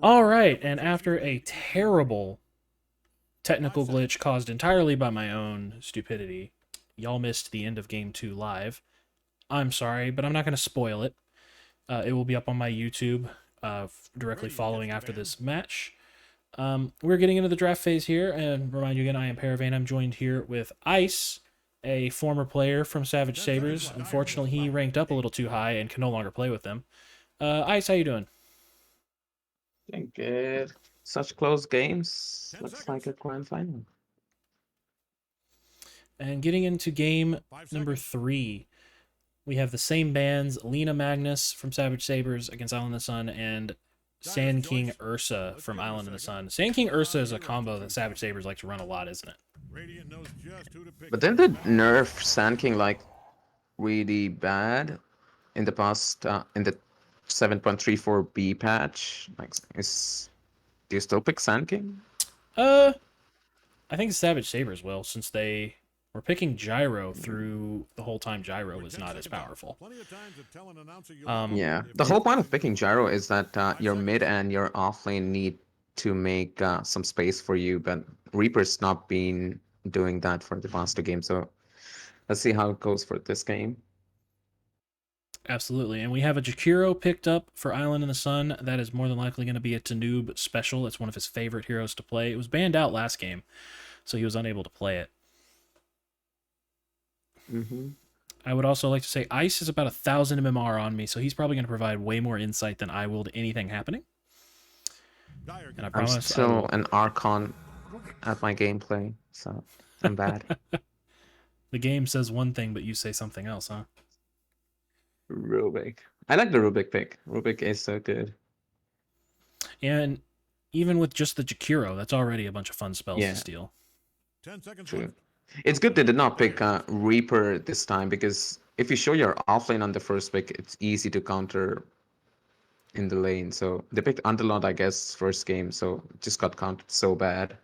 All right, and after a terrible technical glitch caused entirely by my own stupidity, y'all missed the end of Game 2 live. I'm sorry, but I'm not going to spoil it. It will be up on my YouTube directly following after this match. We're getting into the draft phase here, and remind you again, I am Paravane. I'm joined here with Ice, a former player from Savage Sabres. Unfortunately, he ranked up a little too high and can no longer play with them. Ice, how you doing? Doing good. Such close games. Looks like a grand final. And getting into game number 3, we have the same bands, Lena Magnus from Savage Sabres against Island of the Sun, and Sand King Ursa from Island of the Sun. Sand King Ursa is a combo that Savage Sabres like to run a lot, isn't it? But didn't they nerf Sand King like really bad in the past in the 7.34B patch? Like, do you still pick Sand King? Uh, I think Savage Sabres will, since they were picking Gyro through the whole time Gyro was not as powerful. Yeah. The whole point of picking Gyro is that your mid and your off lane need to make some space for you, but Reaper's not been doing that for the past two games, so let's see how it goes for this game. Absolutely. And we have a Jakiro picked up for Island in the Sun. That is more than likely going to be a Tanoob special. It's one of his favorite heroes to play. It was banned out last game, so he was unable to play it. Mm-hmm. I would also like to say Ice is about 1,000 MMR on me, so he's probably going to provide way more insight than I will to anything happening. And I I'm promise still an Archon at my gameplay, so I'm bad. The game says one thing, but you say something else, huh? Rubik. I like the Rubik pick. Rubik is so good. And even with just the Jakiro, that's already a bunch of fun spells Yeah. to steal. 10 seconds True. left. It's good they did not pick Reaper this time, because if you show your offlane on the first pick, it's easy to counter in the lane. So they picked Underlord, I guess, first game, so it just got countered so bad.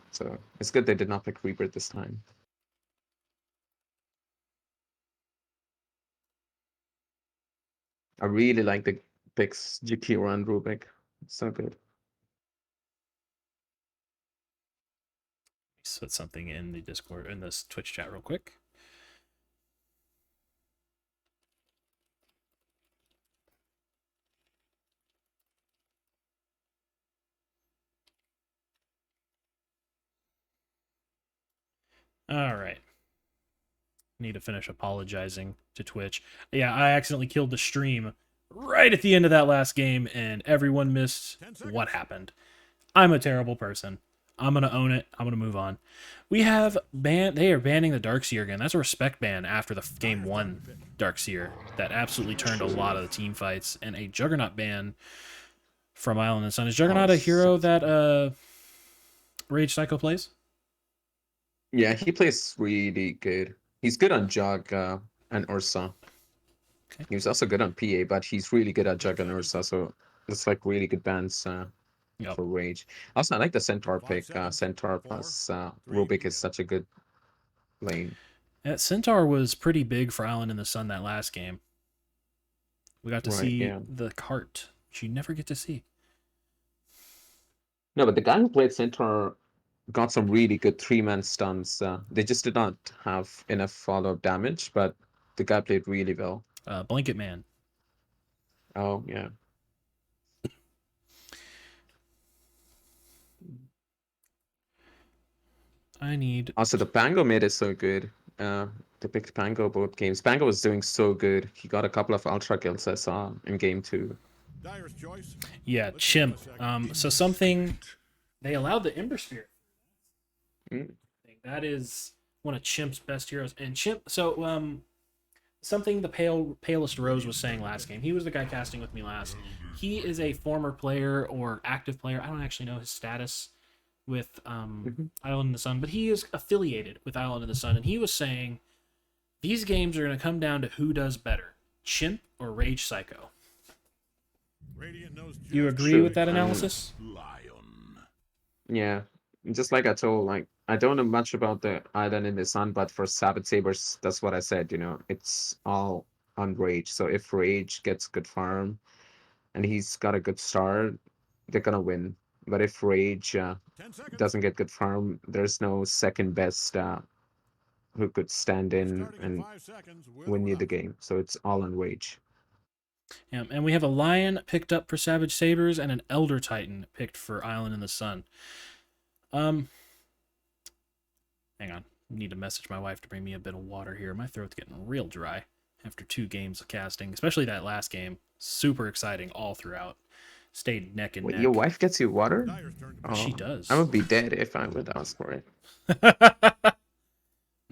So it's good they did not pick Reaper this time. I really like the picks Jakiro and Rubik. So good. Let's put something in the Discord, in this Twitch chat real quick. All right. Need to finish apologizing to Twitch. Yeah, I accidentally killed the stream right at the end of that last game, and everyone missed what happened. I'm a terrible person. I'm gonna own it. I'm gonna move on. We have they are banning the Darkseer again. That's a respect ban after the game 1 Darkseer that absolutely turned a lot of the team fights, and a Juggernaut ban from Island and Sun. Is Juggernaut a hero that Rage Psycho plays? Yeah, he plays really good. He's good on Jug and Ursa. Okay. He was also good on PA, but he's really good at Jug and Ursa, so it's like really good bands Yep. for Rage. Also, I like the Centaur pick. Centaur plus Rubik is such a good lane. That Centaur was pretty big for Island in the Sun that last game. We got to see the cart, which you never get to see. No, but the guy who played Centaur got some really good three-man stuns. They just did not have enough follow-up damage, but the guy played really well. Blanket Man. Oh, yeah. I need... Also, the Pango mid is so good. They picked Pango both games. Pango was doing so good. He got a couple of ultra kills I saw in game 2. Yeah, Chimp. So something... They allowed the Ember Spirit. That is one of Chimp's best heroes. And Chimp... So, something the Palest Rose was saying last game. He was the guy casting with me last. He is a former player or active player. I don't actually know his status with Island in the Sun, but he is affiliated with Island in the Sun, and he was saying these games are going to come down to who does better, Chimp or Rage Psycho. You agree with that analysis? Yeah, just like I told, like, I don't know much about the Island in the Sun, but for Savage Sabres, that's what I said, it's all on Rage. So if Rage gets good farm and he's got a good start, they're gonna win. But if Rage doesn't get good farm, there's no second best who could stand in and win you the game. So it's all on Rage. Yeah, and we have a Lion picked up for Savage Sabres and an Elder Titan picked for Island in the Sun. Um, hang on. Need to message my wife to bring me a bit of water here. My throat's getting real dry after 2 games of casting, especially that last game. Super exciting all throughout. Stayed neck and Wait, neck. your wife gets you water? She Oh, I does. would be dead if I would ask for it.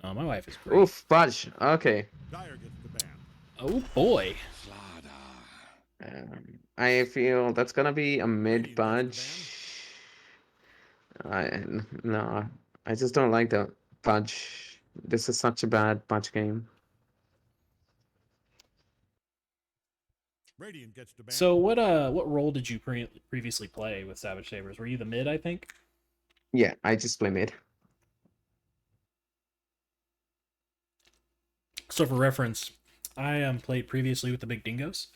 No, my wife is great. Oof, fudge. Okay. Oh boy. I feel that's gonna be a mid budge. No, I just don't like the budge. This is such a bad budge game. So what role did you previously play with Savage Sabres? Were you the mid, I think? Yeah, I just play mid. So for reference, I played previously with the Big Dingoes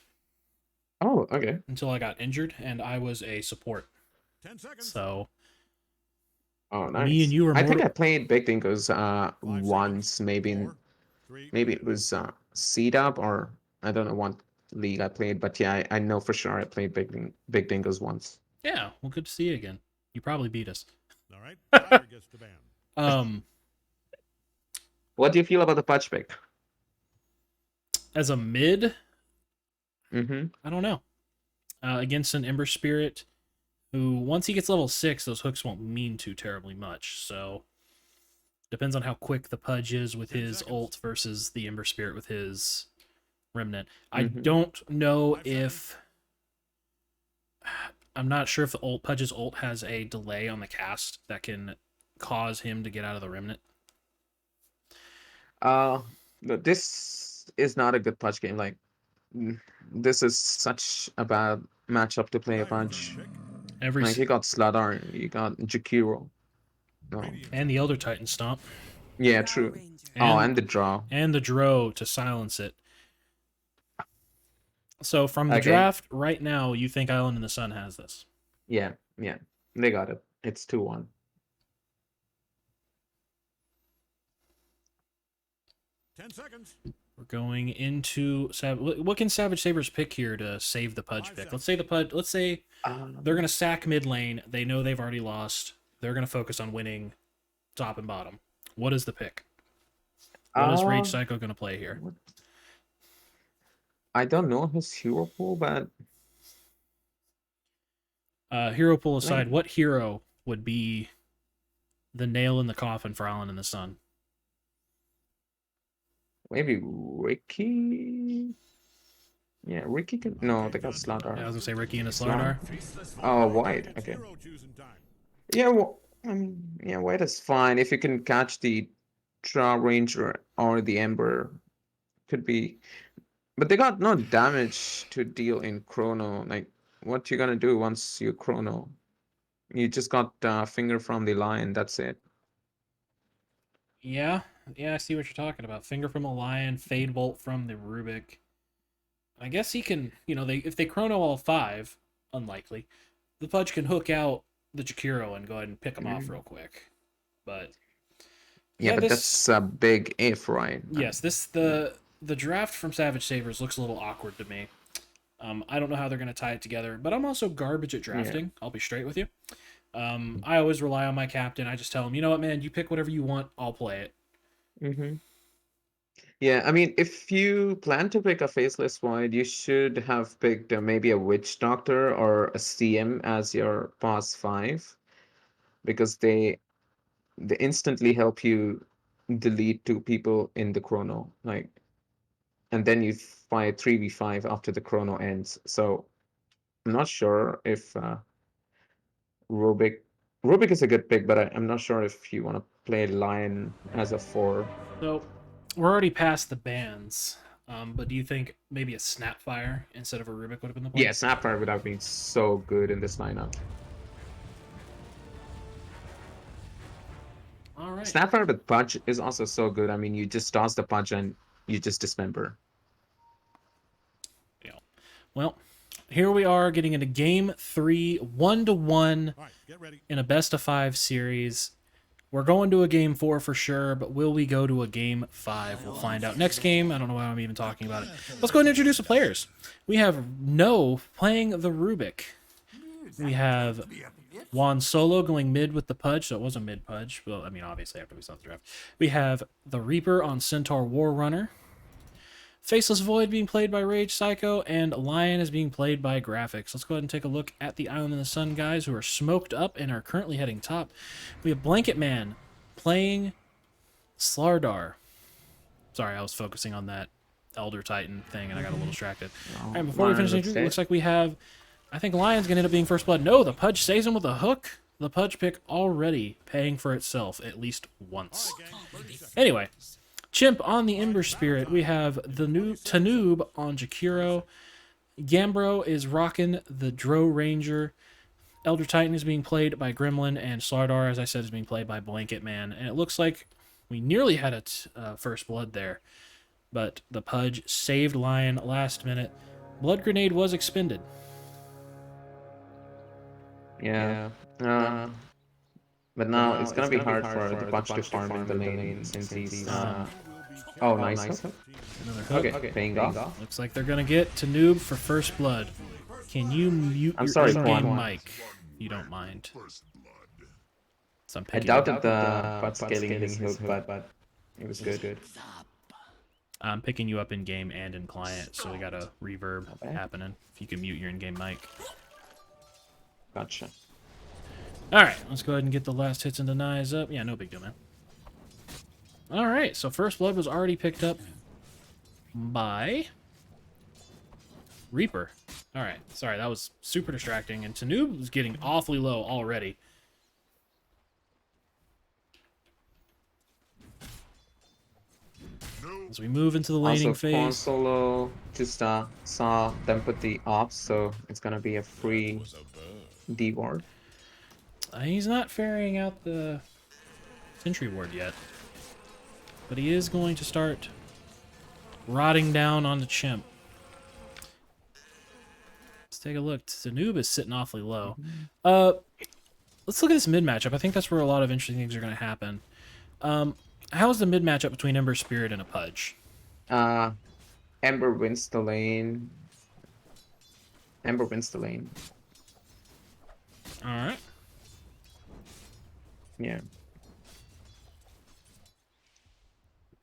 Oh, okay. until I got injured, and I was a support. So Oh, me and nice. you are I think more. I played Big Dingoes once, maybe it was C-Dub or I don't know what league I played, but yeah, I know for sure I played Big Dingoes once. Yeah, well, good to see you again. You probably beat us. um, What do you feel about the Pudge pick? as a mid, Mm-hmm. I don't know. Against an Ember Spirit, who once he gets level 6, those hooks won't mean too terribly much. So depends on how quick the Pudge is with his ult versus the Ember Spirit with his Remnant. I Mm-hmm. don't know if I'm not sure if the Pudge's ult has a delay on the cast that can cause him to get out of the Remnant. Uh, but this is not a good Pudge game. Like, this is such a bad matchup to play a Pudge. Like, you got Sladar, you got Jakiro. No. And the Elder Titan Stomp. Yeah, true. Oh, And and the draw. and the Dro to silence it. So from the Okay. draft right now, you think Island in the Sun has this? Yeah, they got it. It's 2-1. We're going into what can Savage Sabres pick here to save the Pudge pick? Let's say Let's say they're gonna sack mid lane. They know they've already lost. They're gonna focus on winning top and bottom. What is the pick? What is Rage Psycho gonna play here? I don't know his hero pool, but Hero pool aside, what hero would be the nail in the coffin for Island in the Sun? maybe Ricky. Yeah, Ricky can. No, they got Slardar. Yeah, I was gonna say Ricky and a Slardar. Oh, White. Okay. Yeah, well, yeah, White is fine if you can catch the Draw Ranger or the Ember. Could be, but they got no damage to deal in Chrono. Like, what you gonna do once you Chrono? You just got Finger from the Lion. That's it. Yeah, I see what you're talking about. Finger from a Lion, Fade Bolt from the Rubik. I guess he can, if they chrono all 5, unlikely, the Pudge can hook out the Jakiro and go ahead and pick him off real quick. But yeah, but that's a big if, right? Yes, the draft from Savage Sabres looks a little awkward to me. I don't know how they're going to tie it together, but I'm also garbage at drafting. I'll be straight with you. I always rely on my captain. I just tell him, you know what, man, you pick whatever you want. I'll play it. Mm-hmm. Yeah, I mean, if you plan to pick a faceless void, you should have picked maybe a witch doctor or a CM as your boss 5, because they instantly help you delete 2 people in the chrono, like, and then you fight 3v5 after the chrono ends. So I'm not sure if Rubik Rubik is a good pick, but I'm not sure if you want to play Lion as a 4. So we're already past the bans. But do you think maybe a Snapfire instead of a Rubik would have been the play? Yeah, Snapfire would have been so good in this lineup. All right. Snapfire with Punch is also so good. I mean, you just toss the punch and you just dismember. Yeah. Well, here we are getting into game 3, 1-1 in a best-of-5 series. We're going to a game 4 for sure, but will we go to a game 5? We'll find out next game. I don't know why I'm even talking about it. Let's go ahead and introduce the players. We have No playing the Rubik. We have Juan Solo going mid with the Pudge, so it was a mid Pudge. Well, I mean, obviously after we saw the draft. We have the Reaper on Centaur War Runner. Faceless Void being played by Rage Psycho, and Lion is being played by Graphics. Let's go ahead and take a look at the Island in the Sun guys who are smoked up and are currently heading top. We have Blanket Man playing Slardar. Sorry, I was focusing on that Elder Titan thing and I got a little distracted. All right, before we finish, it looks like we have... I think Lion's going to end up being first blood. No, the Pudge saves him with a hook. The Pudge pick already paying for itself at least once. Anyway... Chimp on the Ember Spirit. We have the new Tanoob on Jakiro. Gambro is rocking the Dro Ranger. Elder Titan is being played by Gremlin, and Slardar, as I said, is being played by Blanket Man. And it looks like we nearly had a first blood there, but the Pudge saved Lion last minute. Blood Grenade was expended. Yeah. But now it's gonna be hard for the Pudge to farm in the lane since he's... Oh, nice. Another hook. Okay, paying off. Looks like they're going to get Tanoob for first blood. Can you mute I'm your sorry, in-game Juan. mic? You don't mind. So I'm I picking up. doubted the Pudge scaling his hook, but it was good. I'm picking you up in-game and in client, so we got a reverb bad. happening. If you can mute your in-game mic. Gotcha. Alright, let's go ahead and get the last hits and denies up. Yeah, no big deal, man. Alright, so first blood was already picked up by Reaper. Alright, sorry, that was super distracting, and Tanoob was getting awfully low already. As we move into the laning Also, Juan phase. Solo just saw them put the ops, so it's gonna be a free D ward. He's not ferrying out the Sentry Ward yet. But he is going to start rotting down on the Chimp. Let's take a look. Tanoob is sitting awfully low. Let's look at this mid matchup. I think that's where a lot of interesting things are going to happen. How is the mid matchup between Ember Spirit and a Pudge? Ember wins the lane. Alright. Yeah.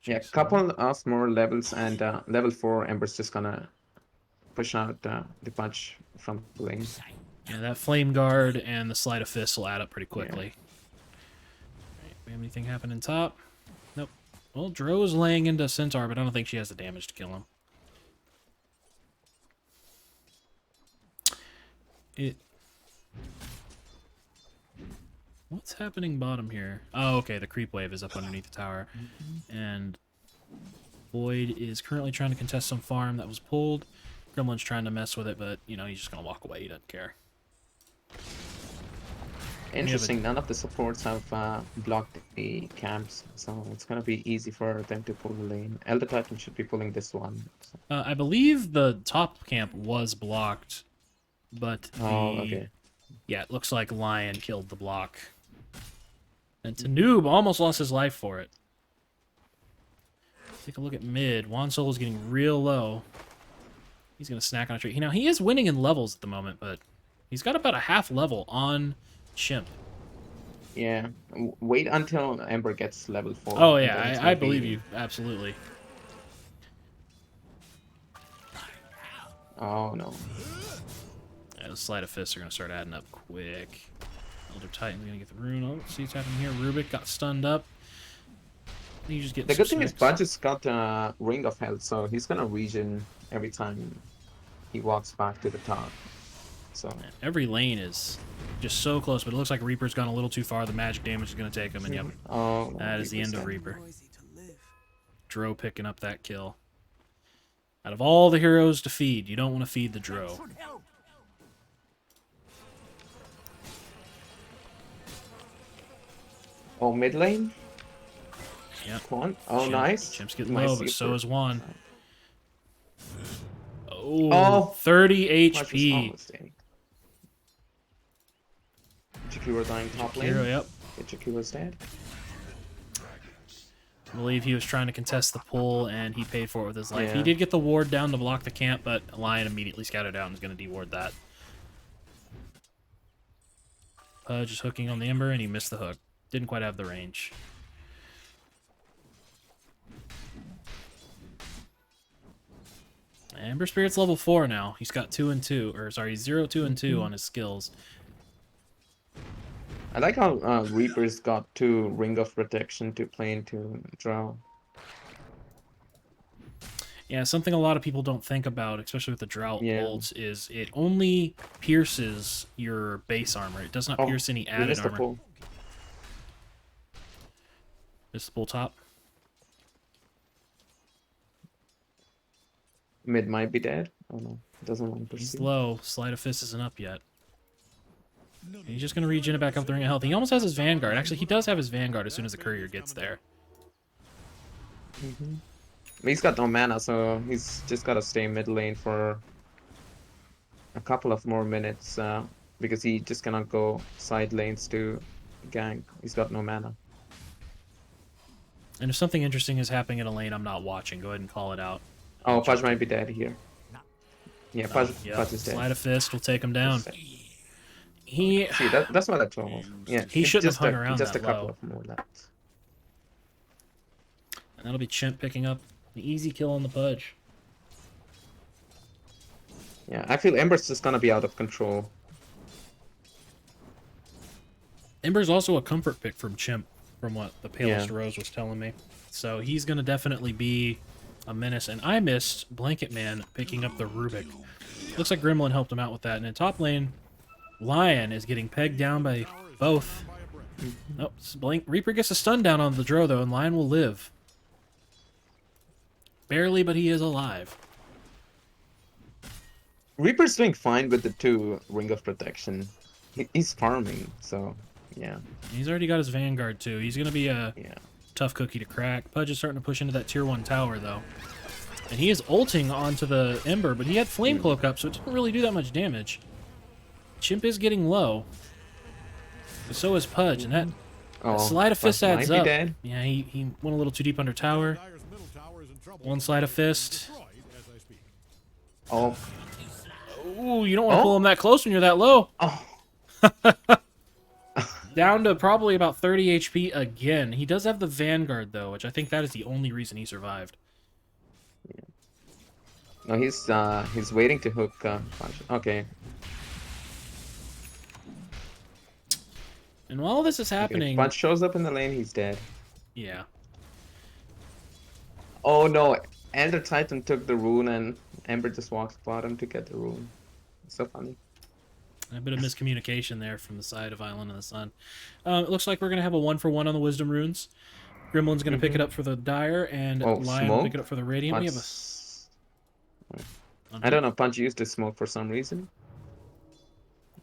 Yeah, couple of more levels, and level 4 Ember's just gonna push out the Pudge from the lane. Yeah, that Flame Guard and the Sleight of Fist will add up pretty quickly. Yeah. Right, we have anything happening top? Nope. Well, Dro's laying into Centaur, but I don't think she has the damage to kill him. What's happening bottom here? Oh, okay, the creep wave is up underneath the tower. And Void is currently trying to contest some farm that was pulled. Gremlin's trying to mess with it, but, you know, he's just going to walk away. He doesn't care. Interesting, none of the supports have blocked the camps, so it's gonna be easy for them to pull the lane. Elder Titan should be pulling this one. So. I believe the top camp was blocked, but okay. Yeah, it looks like Lion killed the block. And Tanoob almost lost his life for it. Take a look at mid. Juan Solo's getting real low. He's going to snack on a tree. Now, he is winning in levels at the moment, but he's got about a half level on Chimp. Yeah, wait until Ember gets level 4. Oh, yeah, I believe you. Absolutely. Oh, no. Yeah, the Sleight of Fists are going to start adding up quick. Elder Titan's going to get the rune. Oh, see what's happening here. Rubik got stunned up. You just get the good thing is Pudge has got a ring of health, so he's going to regen every time he walks back to the top. So Man, every lane is just so close, but it looks like Reaper's gone a little too far. The magic damage is going to take him, and yep, that is the end of Reaper. Dro picking up that kill. Out of all the heroes to feed, you don't want to feed the Dro. Oh, mid lane? Yep. Juan. Oh, nice. Chimp's getting Nice low, but so super. is Juan. Oh, Oh, Oh, 30 Fudge was HP. almost dead. Jakiro dying top Kiro, lane. yep. Jakiro's dead. I believe he was trying to contest the pull, and he paid for it with his life. Yeah. He did get the ward down to block the camp, but Lion immediately scouted out and is going to deward that. Pudge is hooking on the Ember, and he missed the hook. Didn't quite have the range. Ember Spirit's level 4 now. He's got 2 and 2, or sorry, 0, 2 and 2 on his skills. I like how Reaper's got 2 Ring of Protection to play into Drow. Yeah, something a lot of people don't think about, especially with the Drought Yeah. ults, is it only pierces your base armor. It does not pierce any We added missed the armor. pull. This pull top. Mid might be dead. Oh no, it doesn't want to He's pursue. low. Sleight of Fist isn't up yet. He's just going to regen it back up the ring of health. He almost has his Vanguard. Actually, he does have his Vanguard as soon as the courier gets there. He's got no mana, so he's just got to stay mid lane for a couple of more minutes because he just cannot go side lanes to gank. He's got no mana. And if something interesting is happening in a lane I'm not watching, go ahead and call it out. Oh, Fudge might be dead here. Yeah, Fudge, Yeah, Fudge is dead. Sleight of Fist will take him down. Fudge is dead. He See, that's what I told. Yeah, He it's shouldn't just have hung a, around just that a couple low. of more left. And that'll be Chimp picking up the easy kill on the Pudge. Yeah, I feel Ember's just gonna be out of control. Ember's also a comfort pick from Chimp, from what the Palest Yeah. Rose was telling me. So he's going to definitely be a menace. And I missed Blanket Man picking up the Rubik. Looks like Gremlin helped him out with that. And in top lane, Lion is getting pegged down by both. Oh, Reaper gets a stun down on the Drow, though, and Lion will live. Barely, but he is alive. Reaper's doing fine with the 2 Ring of Protection. He's farming, so yeah. He's already got his Vanguard, too. He's going to be a Yeah. tough cookie to crack. Pudge is starting to push into that tier 1 tower, though. And he is ulting onto the Ember, but he had Flame Cloak up, so it didn't really do that much damage. Chimp is getting low. But so is Pudge, and that Sleight of Fist Fudge adds might be up. dead. Yeah, he went a little too deep under tower. One Sleight of Fist. Oh. Ooh, you don't want to pull him that close when you're that low. Oh. Down to probably about 30 HP again. He does have the Vanguard, though, which I think that is the only reason he survived. No, he's waiting to hook Fudge. Okay. And while this is happening... Fudge shows up in the lane, he's dead. Yeah. Oh no, Elder Titan took the rune and Ember just walks bottom to get the rune. It's so funny. A bit of miscommunication there from the side of Island of the Sun. It looks like we're going to have a 1-for-1 on the Wisdom Runes. Gremlin's going to pick it up for the Dire, and Lion will pick it up for the Radiant. We have I don't know, Punch used to smoke for some reason.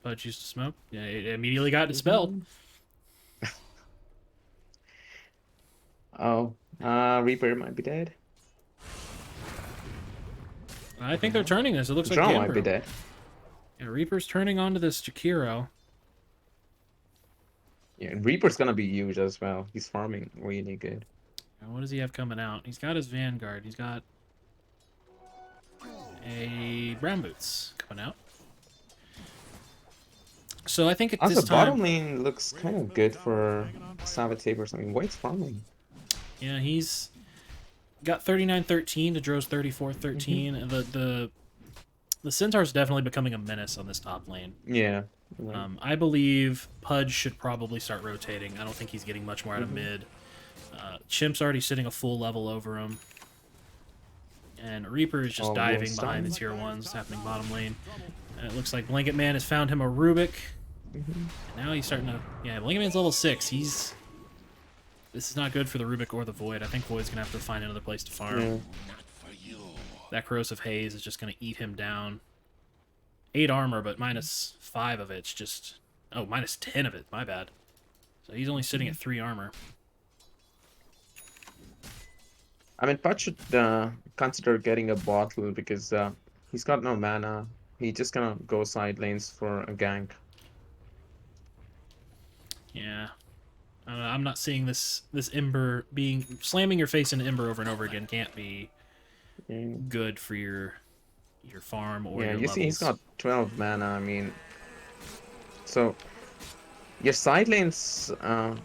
Pudge used to smoke. Yeah, it immediately got dispelled. Oh, Reaper might be dead. I think they're turning this. It looks Drow like might be Gambro. dead. Yeah, Reaper's turning onto this Jakiro. Yeah, Reaper's gonna be huge as well. He's farming really good. Now, what does he have coming out? He's got his Vanguard. He's got a Brown Boots coming out. So I think at Also, this time... bottom lane looks kind of good for Sabres. I mean, White's farming. Yeah, he's got 39-13 to Dro's 34-13. The Centaur's definitely becoming a menace on this top lane. Yeah. I believe Pudge should probably start rotating. I don't think he's getting much more out of mid. Chimp's already sitting a full level over him. And Reaper is just diving behind the tier 1s happening bottom lane. And it looks like Blanket Man has found him a Rubik. And now he's starting to... Yeah, Blanket Man's level 6. This is not good for the Rubik or the Void. I think Void's going to have to find another place to farm. Yeah. That Corrosive Haze is just going to eat him down. 8 armor, but minus 5 of it's just... Oh, minus 10 of it. My bad. So he's only sitting at 3 armor. I mean, Pudge should consider getting a bottle because He's got no mana. He just gonna go side lanes for a gank. Yeah. I'm not seeing this Ember being slamming your face into Ember over and over again can't be Mm. good for your farm or Yeah, your you see, he's levels. got 12 mana. I mean, so your side lanes are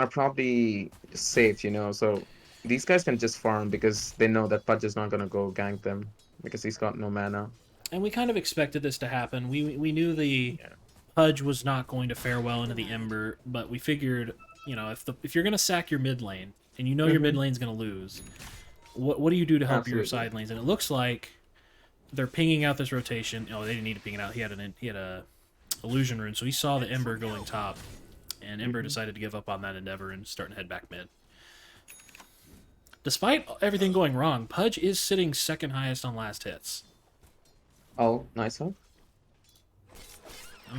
probably safe, you know. So these guys can just farm because they know that Pudge is not gonna go gank them because he's got no mana. And we kind of expected this to happen. We knew the Yeah. Pudge was not going to fare well into the Ember, but we figured, you know, if you're going to sack your mid lane and you know your mid Mm-hmm. lane's going to lose, what do you do to help your Absolutely. side lanes? And it looks like they're pinging out this rotation. Oh, they didn't need to ping it out. He had a illusion rune, so he saw the Ember going top, and Ember Mm-hmm. decided to give up on that endeavor and start to head back mid. Despite everything going wrong, Pudge is sitting second highest on last hits. Oh, nice one.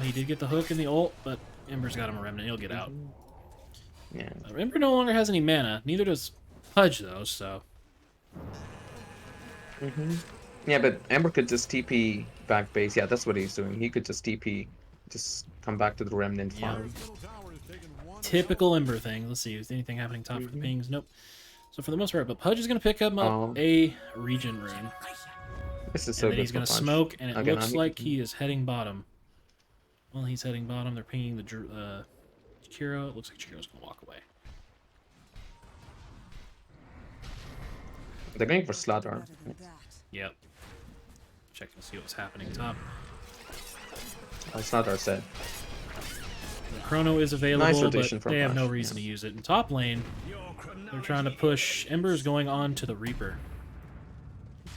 He did get the hook and the ult, but Ember's got him a remnant. He'll get out. Mm-hmm. Yeah. Ember no longer has any mana. Neither does Pudge, though, so... Mm-hmm. Yeah, but Ember could just TP back base. Yeah, that's what he's doing. He could just TP, just come back to the remnant Yeah. farm. Typical Ember thing. Let's see, is anything happening top for the pings? Nope. So for the most part, but Pudge is going to pick him up Oh, a regen rune. this is And so then good he's for going to Punch. smoke, and it Again, looks I like he is heading bottom. Well, he's heading bottom. They're pinging the Chikiro. It looks like Chikiro's going to walk away. they're going for Slaughter. Yep. Checking to see what's happening top. Slaughter said. The Chrono is available, Nice but rotation from they have no Punch, reason yeah. to use it. In top lane, they're trying to push. Ember is going on to the Reaper.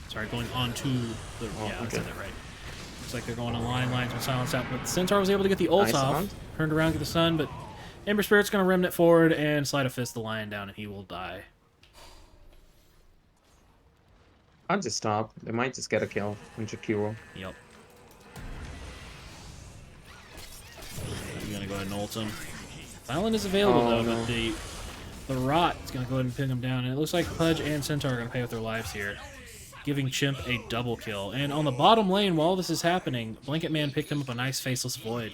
Sorry, going on to the... Oh, yeah, I okay. said that right. Looks like they're going on lines with silence out, but Centaur was able to get the ult Nice off. hunt. Turned around, get the stun, but Ember Spirit's going to remnant forward and slide a fist the lion down, and he will die. I'll just stop. They might just get a kill from Jakiro. Yep. I'm going to go ahead and ult him. Island is available, Oh, though, no. but the Rot is going to go ahead and pin him down, and it looks like Pudge and Centaur are going to pay with their lives here, giving Chimp a double kill. And on the bottom lane, while this is happening, Blanket Man picked him up a nice Faceless Void.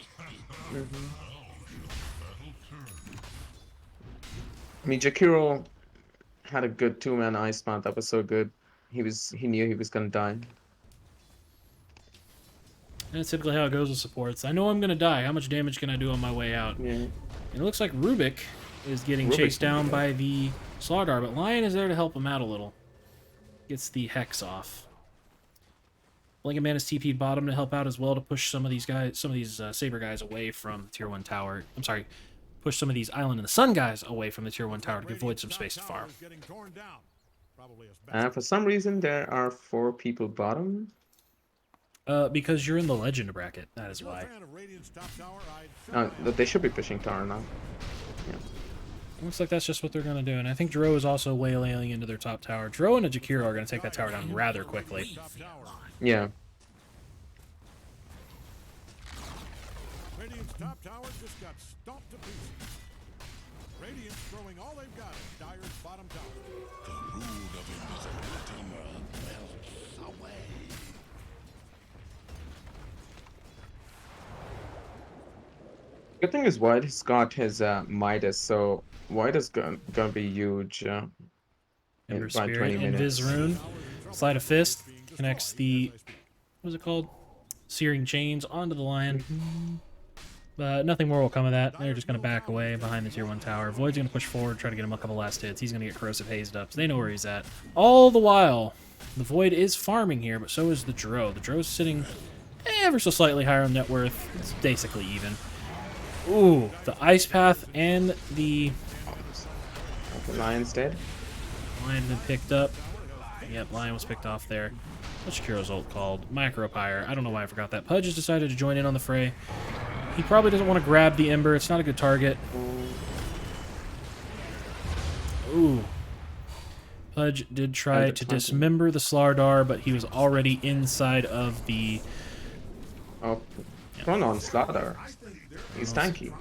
I mean, Jakiro had a good 2-man ice mount. That was so good. He knew he was gonna die. And that's typically how it goes with supports. I know I'm going to die. How much damage can I do on my way out? Yeah. And it looks like Rubik is getting Rubik chased can do down that. by the Slardar, but Lion is there to help him out a little. Gets the Hex off. Blanket Man is TP'd bottom to help out as well to push some of these Saber guys away from the Tier 1 tower. I'm sorry, push some of these Island in the Sun guys away from the Tier 1 tower to give Void some space to farm. For some reason, there are 4 people bottom. Because you're in the Legend bracket, that is why. They should be pushing Tara now. Looks like that's just what they're going to do, and I think Dro is also waylaying into their top tower. Dro and a Jakiro are going to take that tower down rather quickly. Yeah. Radiant's top tower just got stomped to pieces. Radiant's throwing all they've got at Dire's bottom tower. The rune of invisibility melts away. Good thing is White has got his Midas, so White is gonna be huge Ember by 20 Spirit, minutes. Invis Rune, Slide of Fist, connects the, what is it called? Searing Chains onto the Lion. But nothing more will come of that. They're just going to back away behind the Tier 1 tower. Void's going to push forward, try to get him a couple last hits. He's going to get Corrosive Hazed up, so they know where he's at. All the while, the Void is farming here, but so is the Dro. The Dro's sitting ever so slightly higher on net worth. It's basically even. Ooh, the Ice Path and the Okay, Lion's dead. Lion been picked up. Yep, Lion was picked off there. What's Shakiro's ult called? Micropyre. I don't know why I forgot that. Pudge has decided to join in on the fray. He probably doesn't want to grab the Ember. It's not a good target. Ooh. Pudge did try to dismember the Slardar, but he was already inside of the... Oh, run on Slaughter. He's tanky.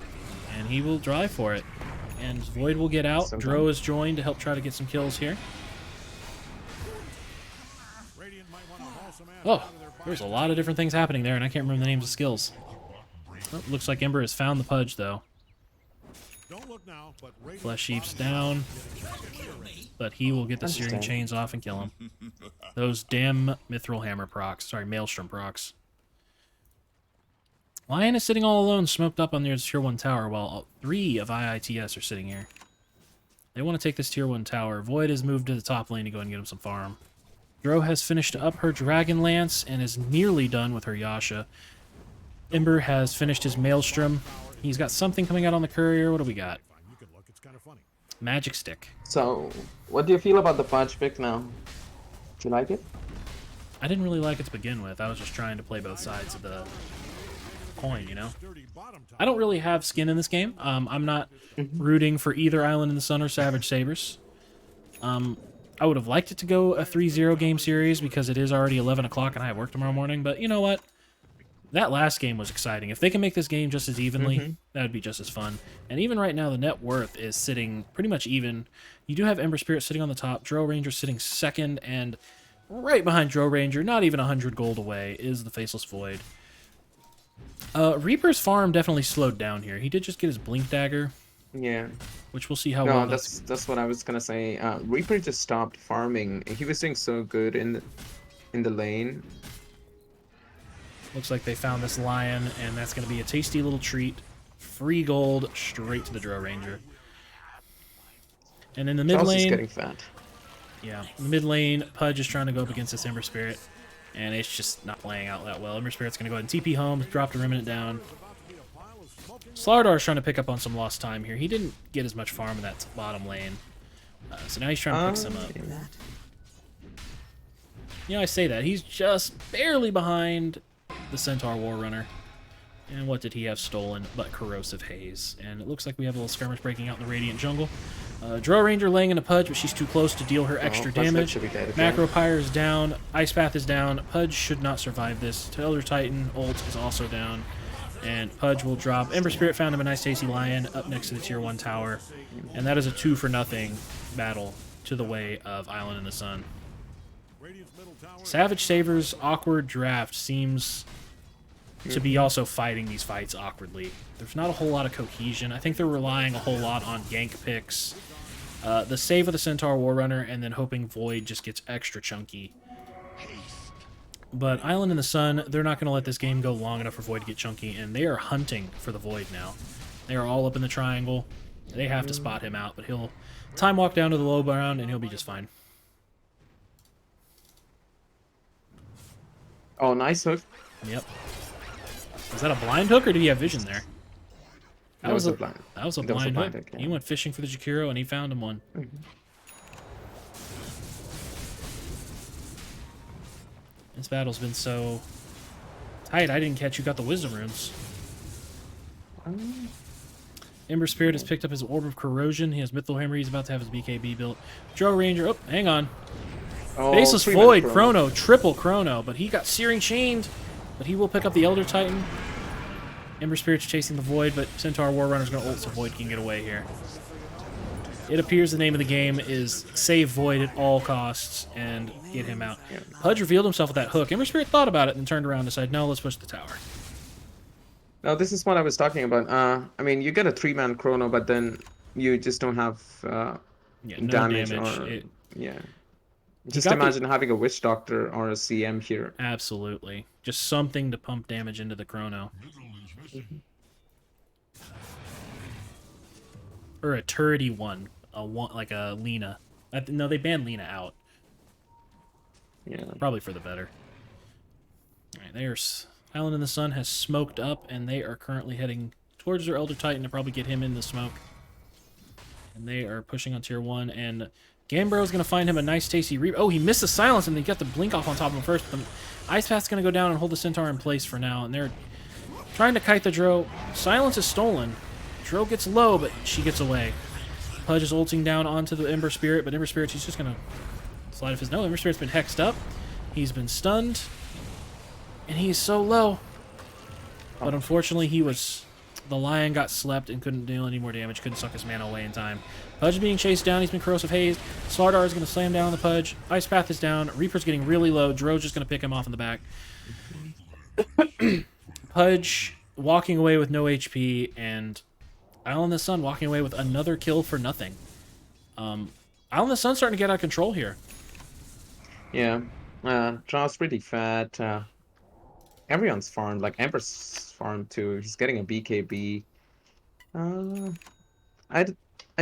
And he will drive for it. And Void will get out. Dro is joined to help try to get some kills here. Radiant might want to haul Oh, there's a lot of different things happening there, and I can't remember the names of skills. Oh, looks like Ember has found the Pudge, though. Don't look now, but Radiant's Flesh Sheep's bottom down, but he will get the Searing Chains off and kill him. Those damn Mithril Hammer procs. Sorry, Maelstrom procs. Lion is sitting all alone, smoked up on their Tier 1 tower, while 3 of IITS are sitting here. They want to take this Tier 1 tower. Void has moved to the top lane to go and get him some farm. Dro has finished up her Dragon Lance and is nearly done with her Yasha. Ember has finished his Maelstrom. He's got something coming out on the courier. What do we got? You can look, it's kind of funny. Magic Stick. So, what do you feel about the Pudge pick now? Do you like it? I didn't really like it to begin with. I was just trying to play both sides of the coin, you know? Sturdy bottom top. I don't really have skin in this game. I'm not rooting for either Island in the Sun or Savage Sabres. I would have liked it to go a 3-0 game series because it is already 11 o'clock and I have work tomorrow morning, but you know what? That last game was exciting. If they can make this game just as evenly, that would be just as fun. And even right now, the net worth is sitting pretty much even. You do have Ember Spirit sitting on the top, Dro Ranger sitting second, and right behind Dro Ranger, not even 100 gold away, is the Faceless Void. Reaper's farm definitely slowed down here. He did just get his Blink Dagger, Yeah. which we'll see how No, well that's what I was gonna say. Reaper just stopped farming. He was doing so good in the lane. Looks like they found this Lion, and that's going to be a tasty little treat. Free gold straight to the Dro Ranger. And in the mid Charles is lane, getting fat. yeah, in the mid lane, Pudge is trying to go up against this Ember Spirit, and it's just not playing out that well. Ember Spirit's going to go ahead and TP home, drop the Remnant down. Slardar's trying to pick up on some lost time here. He didn't get as much farm in that bottom lane, so now he's trying to pick some up. You know, I say that. He's just barely behind the Centaur War Runner. And what did he have stolen but Corrosive Haze? And it looks like we have a little skirmish breaking out in the Radiant jungle. Dro Ranger laying in a Pudge, but she's too close to deal her extra Pudge damage. should be dead again. Macro Pyre is down. Ice Path is down. Pudge should not survive this. Elder Titan ult is also down. And Pudge will drop. Ember Spirit found him a nice tasty Lion up next to the Tier 1 tower. And that is a 2-for-0 battle to the way of Island in the Sun. Radiant's middle tower. Savage Sabres' awkward draft seems to be also fighting these fights awkwardly. There's not a whole lot of cohesion. I think they're relying a whole lot on gank picks, the save of the Centaur War Runner, and then hoping Void just gets extra chunky. But Island in the Sun, they're not going to let this game go long enough for Void to get chunky, and they are hunting for the Void now. They are all up in the triangle. They have to spot him out, but he'll time walk down to the low ground, and he'll be just fine. Oh, nice hook. Yep. Was that a blind hook, or did he have vision there? That was a blind. That was a That was a blind blind hook. hook, yeah. He went fishing for the Jakiro, and he found him one. This battle's been so tight. I didn't catch who got the Wisdom Runes. Ember Spirit has picked up his Orb of Corrosion. He has Mythal Hammer. He's about to have his BKB built. Dro Ranger. Oh, hang on. Oh, Faceless 3-minute Void, promo. Chrono, triple Chrono, but he got Searing Chained, but he will pick up the Elder Titan. Ember Spirit's chasing the Void, but Centaur War Runner's going to ult so Void can get away here. It appears the name of the game is save Void at all costs and get him out. Pudge revealed himself with that hook. Ember Spirit thought about it and turned around and decided, no, let's push the tower. No, this is what I was talking about. I mean, you get a 3-man chrono, but then you just don't have Yeah, no damage. damage. Or, It- yeah. Just got the- imagine having a Witch Doctor or a CM here. Absolutely. Just something to pump damage into the Chrono. Or a turrety one. Like a Lena. No, they banned Lena out. Yeah. Probably for the better. Alright, there's... Island in the Sun has smoked up, and they are currently heading towards their Elder Titan to probably get him in the smoke. And they are pushing on Tier 1, and Gambro's going to find him a nice tasty reap. Oh, he missed the silence, and he got the blink off on top of him first. But Ice Path's going to go down and hold the Centaur in place for now, and they're trying to kite the Dro. Silence is stolen. Dro gets low, but she gets away. Pudge is ulting down onto the Ember Spirit, but Ember Spirit, he's just going to slide off his... No, Ember Spirit's been hexed up. He's been stunned. And he's so low. But unfortunately, he was The Lion got slept and couldn't deal any more damage, couldn't suck his mana away in time. Pudge being chased down, he's been corrosive hazed. Slardar is going to slam down on the Pudge. Ice Path is down. Reaper's getting really low. Dro's just going to pick him off in the back. Pudge walking away with no HP, and Isle in the Sun walking away with another kill for nothing. Isle in the Sun's starting to get out of control here. Yeah, Draw's pretty fat. Everyone's farmed, like Ember's farmed too. He's getting a BKB. I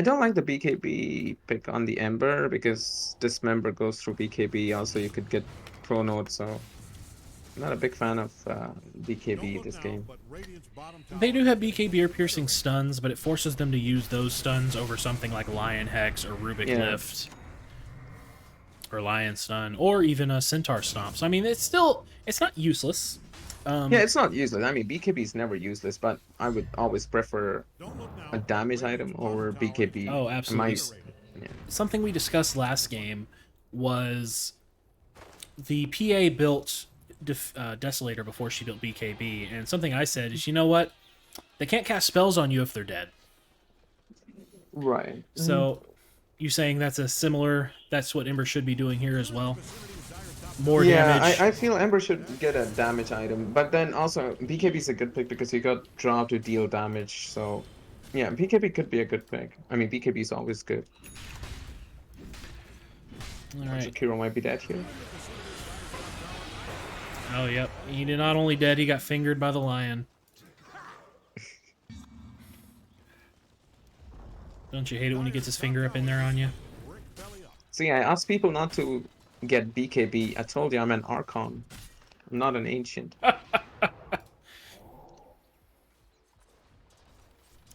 don't like the BKB pick on the Ember because Dismember goes through BKB. Also, you could get Chronoed, so I'm not a big fan of BKB this game. They do have BKB or piercing stuns, but it forces them to use those stuns over something like Lion Hex or Rubik Lift. Or Lion Stun, or even a Centaur Stomps. I mean, it's not useless. Yeah, it's not useless. I mean, BKB is never useless, but I would always prefer a damage item over BKB. Oh, absolutely. Something we discussed last game was the PA built Desolator before she built BKB, and something I said is, you know what? They can't cast spells on you if they're dead. Right. So, you saying that's what Ember should be doing here as well? More damage. Yeah, I feel Ember should get a damage item, but then also BKB is a good pick because you got Draw to deal damage, so yeah, BKB could be a good pick. I mean, BKB is always good. Alright. Kiro might be dead here. Oh, yep. He did not only dead, he got fingered by the Lion. Don't you hate it when he gets his finger up in there on you? See, I asked people not to get BKB. I told you I'm an Archon. I'm not an Ancient.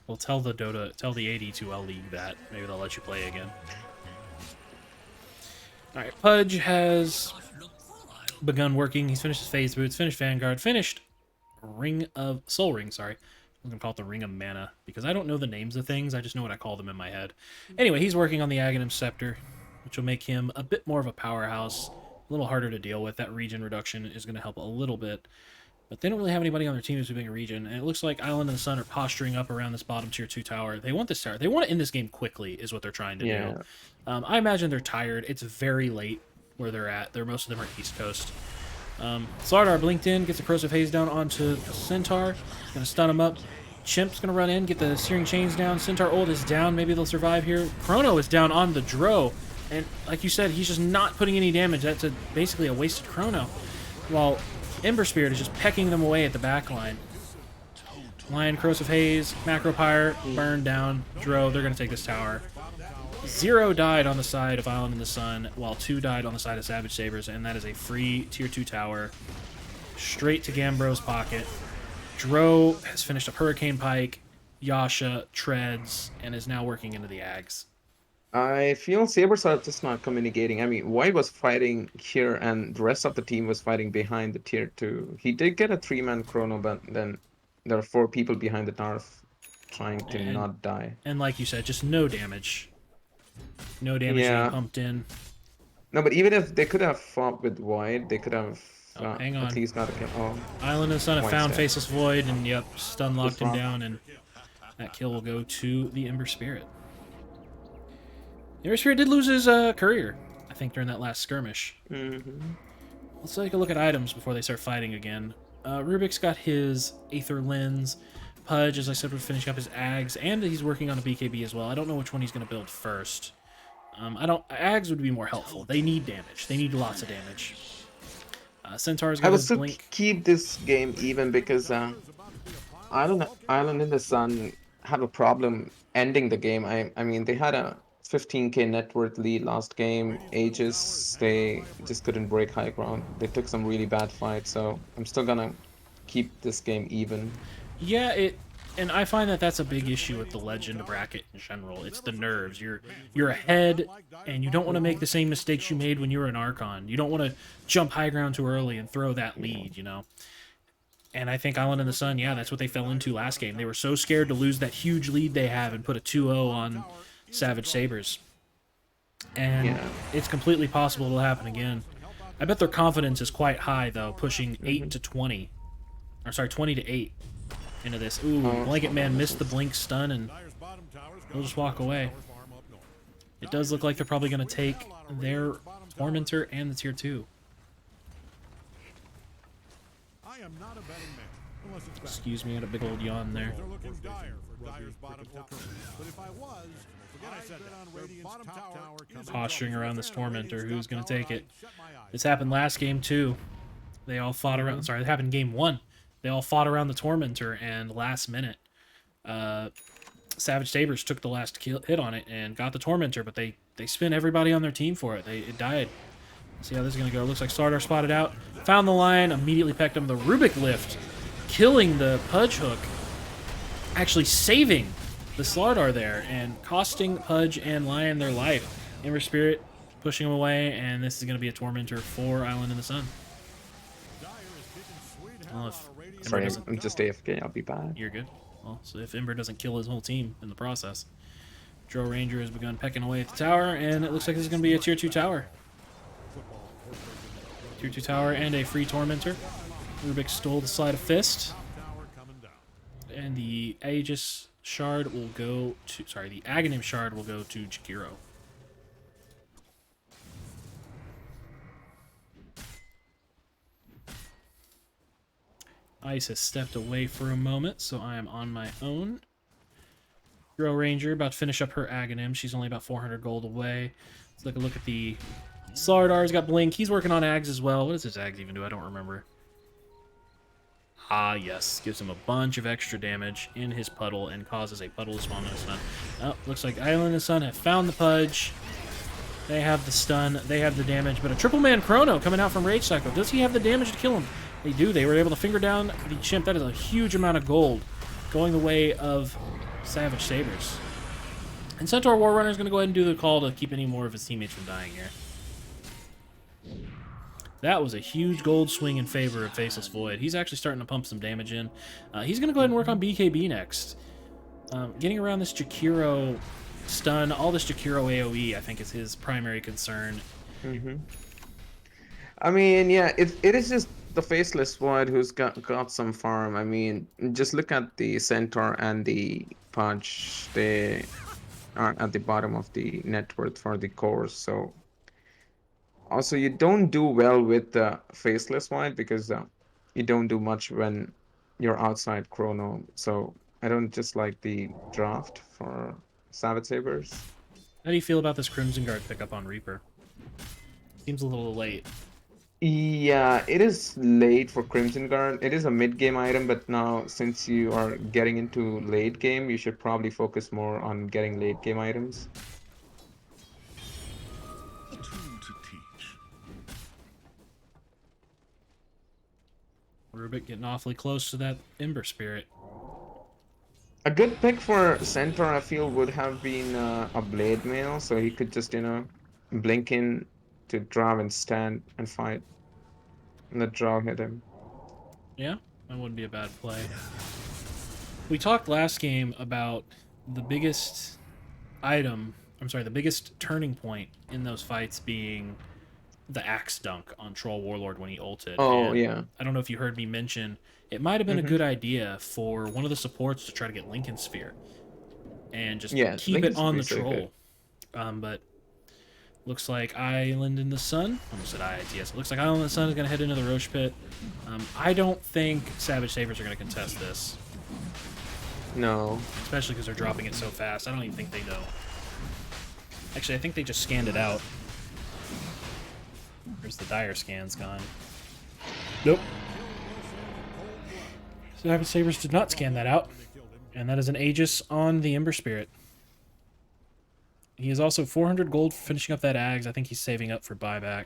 Well, tell the AD2L League that. Maybe they'll let you play again. Alright, Pudge has begun working. He's finished his Phase Boots, finished Vanguard, finished Soul Ring, sorry. I'm going to call it the Ring of Mana, because I don't know the names of things, I just know what I call them in my head. Anyway, he's working on the Aghanim Scepter, which will make him a bit more of a powerhouse, a little harder to deal with. That regen reduction is going to help a little bit, but they don't really have anybody on their team who's doing a regen, and it looks like Island and the Sun are posturing up around this bottom tier 2 tower. They want this tower. They want to end this game quickly, is what they're trying to do. I imagine they're tired. It's very late where they're at. Most of them are East Coast. Slardar blinked in, gets a Corrosive Haze down onto Centaur. He's going to stun him up. Chimp's going to run in, get the Searing Chains down. Centaur ult is down. Maybe they'll survive here. Chrono is down on the Dro. And like you said, he's just not putting any damage. That's basically a wasted Chrono. While Ember Spirit is just pecking them away at the back line. Lion, Corrosive Haze, Macro Pyre, burned down. Dro, they're going to take this tower. 0 died on the side of Island in the Sun, while 2 died on the side of Savage Sabres, and that is a free tier 2 tower. Straight to Gambro's pocket. Dro has finished up Hurricane Pike, Yasha, Treads, and is now working into the Ags. I feel Sabres are just not communicating. I mean, White was fighting here, and the rest of the team was fighting behind the tier 2. He did get a 3-man Chrono, but then there are 4 people behind the Tarf trying to not die. And like you said, just no damage. No damage being pumped in. No, but even if they could have fought with Void, they could have hang on. at least got a kill. Oh. Island of the Sun have found Faceless Void, and yep, stun locked him down, and that kill will go to the Ember Spirit. The Ember Spirit did lose his courier, I think, during that last skirmish. Let's take a look at items before they start fighting again. Rubik's got his Aether Lens. Pudge, as I said, was finishing up his Ags, and he's working on a BKB as well. I don't know which one he's going to build first. Ags would be more helpful. They need damage. They need lots of damage. Centaur's got his Blink. I will still keep this game even because Island in the Sun have a problem ending the game. I mean, they had a 15k net worth lead last game. Aegis, they just couldn't break high ground. They took some really bad fights, so I'm still gonna keep this game even. Yeah, and I find that that's a big issue with the Legend bracket in general. It's the nerves. You're ahead, and you don't want to make the same mistakes you made when you were an Archon. You don't want to jump high ground too early and throw that lead, you know? And I think Island in the Sun, yeah, that's what they fell into last game. They were so scared to lose that huge lead they have and put a 2-0 on Savage Sabres. And it's completely possible it'll happen again. I bet their confidence is quite high, though, pushing 8 to 20. Or sorry, 20 to 8. into this. Ooh, Blanket Man missed the blink stun, and Dyer's bottom tower's he'll just walk away. farm up north. It does look like they're probably going to take their Tormentor and the tier 2. I am not a betting man, unless it's back. Excuse me, I had a big old yawn there. They're looking dire for Dyer's bottom tower. But if I was, forget I said that. On Radiant's bottom tower is in Posturing trouble. around this Tormentor, Radiant's who's top going to tower, take it? I'd shut my eyes. This happened last game, too. They all fought around... Sorry, it happened in game 1. They all fought around the Tormentor, and last minute, Savage Sabres took the last hit on it and got the Tormentor, but they spin everybody on their team for it. It died. See how this is going to go. Looks like Slardar spotted out. Found the line, immediately pecked him. The Rubik lift, killing the Pudge hook. Actually saving the Slardar there and costing Pudge and Lion their life. Ember Spirit pushing him away, and this is going to be a Tormentor for Island in the Sun. Dyer is kicking sweet hell Well, out if of Radiant's Sorry, doesn't- I'm just AFK. I'll be back. You're good. Well, so if Ember doesn't kill his whole team in the process. Drow Ranger has begun pecking away at the tower, and it looks like this is going to be a tier 2 tower. Tier 2 tower and a free Tormentor. Rubik stole the Sleight of Fist, tower coming down. and the Aegis Shard will go to... Sorry, the Aghanim Shard will go to Jakiro. Ice has stepped away for a moment, so I am on my own. Drow Ranger about to finish up her Aghanim. She's only about 400 gold away. Let's take a look at the Slardar's got Blink. He's working on Ags as well. What does his Ags even do? I don't remember. Ah, yes. Gives him a bunch of extra damage in his puddle and causes a puddle to spawn in his stun. Oh, looks like Island and the Sun have found the Pudge. They have the stun. They have the damage. But a triple man Chrono coming out from Rage Cycle. Does he have the damage to kill him? They do. They were able to finger down the Chimp. That is a huge amount of gold going the way of Savage Sabres. And Centaur Warrunner is going to go ahead and do the call to keep any more of his teammates from dying here. That was a huge gold swing in favor of Faceless Void. He's actually starting to pump some damage in. He's going to go ahead and work on BKB next. Getting around this Jakiro stun, all this Jakiro AoE, I think, is his primary concern. I mean, yeah, it is just the Faceless Void who's got some farm. I mean, just look at the Centaur and the Pudge. They are at the bottom of the net worth for the cores, so... Also, you don't do well with the Faceless Void because you don't do much when you're outside Chrono. So I don't just like the draft for Savage Sabres. How do you feel about this Crimson Guard pickup on Reaper? Seems a little late. Yeah, it is late for Crimson Guard. It is a mid-game item, but now since you are getting into late game, you should probably focus more on getting late game items. A tool to teach. Rubik getting awfully close to that Ember Spirit. A good pick for Centaur, I feel, would have been a Blade Mail, so he could just, blink in to draw and stand and fight. And the draw hit him. Yeah, that wouldn't be a bad play. We talked last game about the biggest the biggest turning point in those fights being the axe dunk on Troll Warlord when he ulted. Oh, And yeah. I don't know if you heard me mention, it might have been a good idea for one of the supports to try to get Lincoln Sphere and just Yeah, keep Lincoln it on the Sphere's so Troll. But looks like Island in the Sun. Almost said IITS. It looks like Island in the Sun is going to head into the Roche Pit. I don't think Savage Sabres are going to contest this, No. especially because they're dropping it so fast. I don't even think they know. Actually, I think they just scanned it out. Where's the dire scans gone? Nope. Savage Sabres did not scan that out. And that is an Aegis on the Ember Spirit. He is also 400 gold for finishing up that Ags. I think he's saving up for buyback.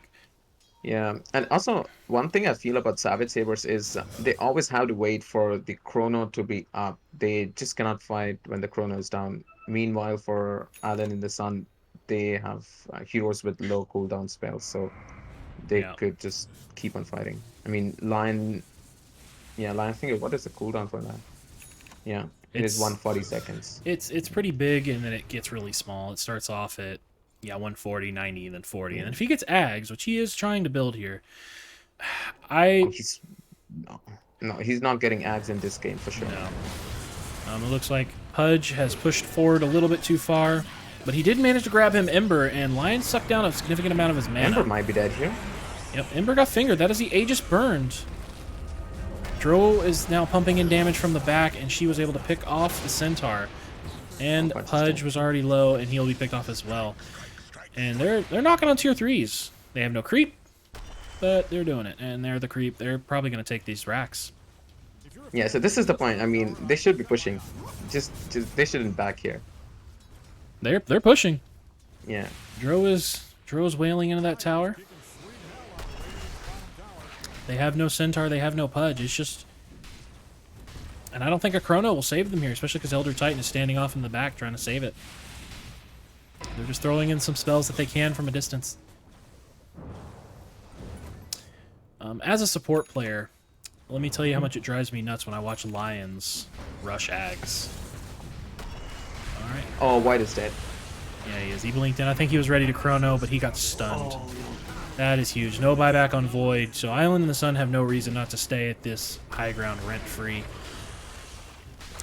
Yeah, and also one thing I feel about Savage Sabres is they always have to wait for the Chrono to be up. They just cannot fight when the Chrono is down. Meanwhile, for Island in the Sun, they have heroes with low cooldown spells, so they could just keep on fighting. I mean, Lion, I think, what is the cooldown for that? Yeah, it is 140 seconds. It's pretty big, and then it gets really small. It starts off at 140, 90, and then 40. And then if he gets Ags, which he is trying to build here, No. No, he's not getting ads in this game for sure. No. It looks like Pudge has pushed forward a little bit too far, but he did manage to grab him Ember, and Lion sucked down a significant amount of his mana. Ember might be dead here. Yep, Ember got fingered. That is the Aegis burned. Dro is now pumping in damage from the back, and she was able to pick off the Centaur. And Pudge was already low, and he'll be picked off as well. And they're knocking on tier 3s. They have no creep, but they're doing it. And they're the creep. They're probably going to take these racks. Yeah, so this is the point. I mean, they should be pushing. Just they shouldn't back here. They're pushing. Yeah. Dro's wailing into that tower. They have no Centaur, they have no Pudge. It's just... And I don't think a Chrono will save them here, especially because Elder Titan is standing off in the back trying to save it. They're just throwing in some spells that they can from a distance. As a support player, let me tell you how much it drives me nuts when I watch Lions rush Ags. Alright. Oh, White is dead. Yeah, he is. He blinked in. I think he was ready to Chrono, but he got stunned. Oh, no. That is huge. No buyback on Void, so Island and the Sun have no reason not to stay at this high ground rent-free.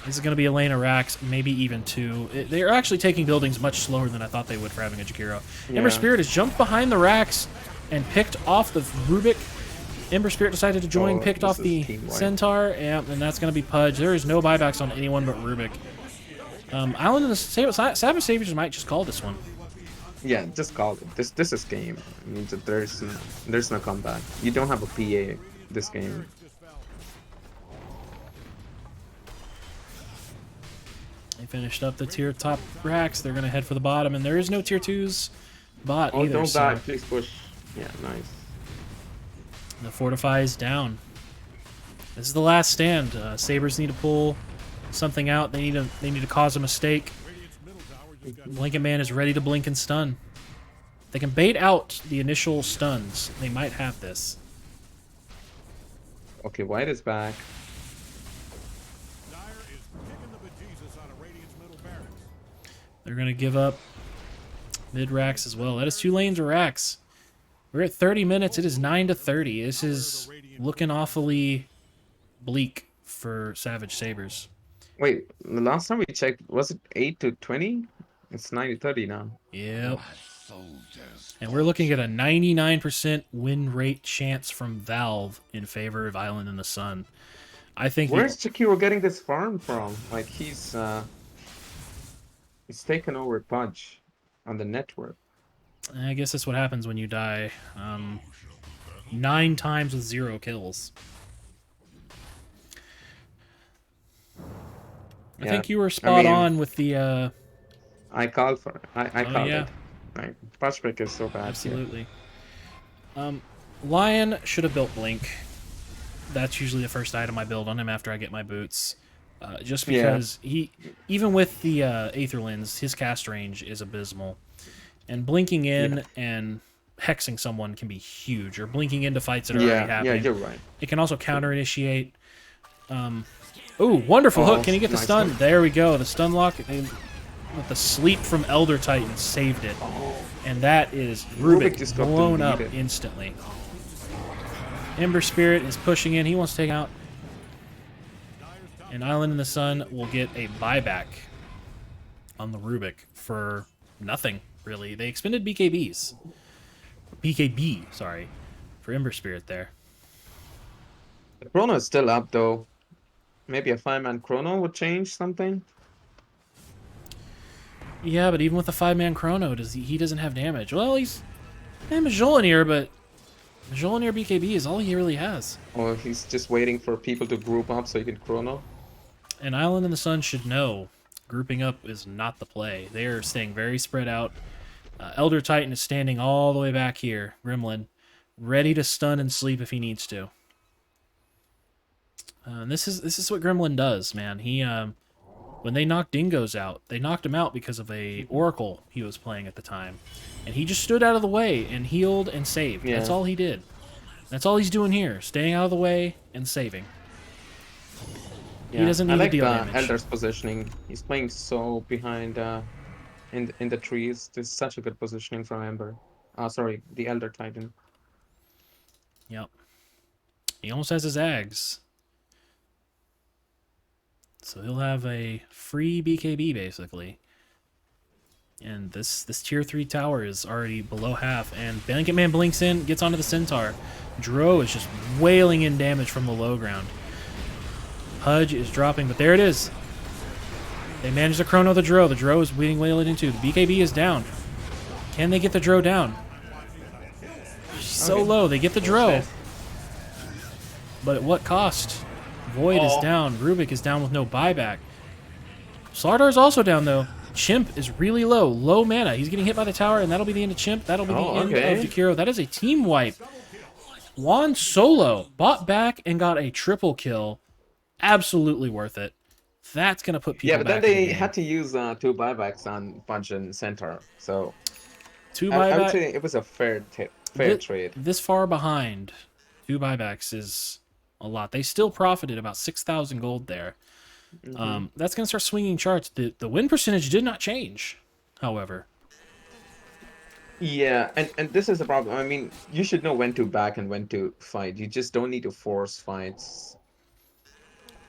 This is going to be a lane of racks, maybe even 2. They're actually taking buildings much slower than I thought they would for having a Jakiro. Yeah. Ember Spirit has jumped behind the racks and picked off the Rubik. Ember Spirit decided to join, picked off the Centaur, and that's going to be Pudge. There is no buybacks on anyone but Rubik. Island and the Sabres Saviors might just call this one. Yeah, just call it. This is game. I mean, there's no comeback. You don't have a PA this game. They finished up the tier top racks. They're going to head for the bottom, and there is no tier 2s bot Oh, either. don't So back. Please push. Yeah, nice. the Fortify is down. This is the last stand. Sabres need to pull something out. They need to cause a mistake. Blink and Man is ready to blink and stun. They can bait out the initial stuns. They might have this. Okay, White is back. Dire is kicking the bejesus out of Radiant's middle barracks. They're going to give up mid racks as well. That is 2 lanes of racks. We're at 30 minutes. It is 9 to 30. This is looking awfully bleak for Savage Sabres. Wait, the last time we checked, was it 8 to 20? It's 9 to 30 now. Yep. And we're looking at a 99% win rate chance from Valve in favor of Island in the Sun. I think... Where's Jakiro getting this farm from? Like, he's taken over Pudge on the network. I guess that's what happens when you die 9 times with 0 kills. I think you were spot on with the... I called for it. I called yeah. it. Right. Pudge pick is so bad. Absolutely. Lion should have built Blink. That's usually the first item I build on him after I get my boots. Just because he, even with the Aether Lens, his cast range is abysmal. And blinking in and hexing someone can be huge, or blinking into fights that are already happening. Yeah, you're right. It can also counter-initiate. Ooh, wonderful hook. Can he get the stun? Hook. There we go. The stun lock with the sleep from Elder Titan saved it. And that is Rubik just got blown up deleted. instantly. Ember Spirit is pushing in. He wants to take out. And Island in the Sun will get a buyback on the Rubik for nothing, really. They expended BKBs. BKB, sorry, for Ember Spirit there. The Chrono is still up, though. Maybe a 5-man Chrono would change something. Yeah, but even with a 5-man Chrono, he doesn't have damage. Well, he's Mjolnir, but Mjolnir BKB is all he really has. Or he's just waiting for people to group up so he can Chrono. And Island in the Sun should know grouping up is not the play. They are staying very spread out. Elder Titan is standing all the way back here, Gremlin, ready to stun and sleep if he needs to. And this is what Gremlin does, man. He when they knocked Dingoes out, they knocked him out because of a Oracle he was playing at the time. And he just stood out of the way and healed and saved. Yeah. That's all he did. That's all he's doing here, staying out of the way and saving. Yeah. He doesn't need to deal damage. Elder's positioning. He's playing so behind in the trees. This is such a good positioning from Ember. Sorry, the Elder Titan. Yep. He almost has his Ags. So he'll have a free BKB basically. And this tier 3 tower is already below half, and Blanket Man blinks in, gets onto the Centaur. Dro is just wailing in damage from the low ground. Pudge is dropping, but there it is. They managed to chrono the Dro. The Dro is being wailed into. The BKB is down. Can they get the Dro down? She's so low. They get the Dro. But at what cost? Void is down. Rubik is down with no buyback. Slardar is also down, though. Chimp is really low. Low mana. He's getting hit by the tower, and that'll be the end of Chimp. That'll be the end of Jakiro. That is a team wipe. Juan solo bought back and got a triple kill. Absolutely worth it. That's going to put people but back then in the they game. had to use 2 buybacks on Punch and Centaur. So 2 I would buybacks. say it was a fair trade. This far behind, 2 buybacks is a lot. They still profited about 6,000 gold there. That's going to start swinging charts. The win percentage did not change, however. Yeah, and this is the problem. I mean, you should know when to back and when to fight. You just don't need to force fights.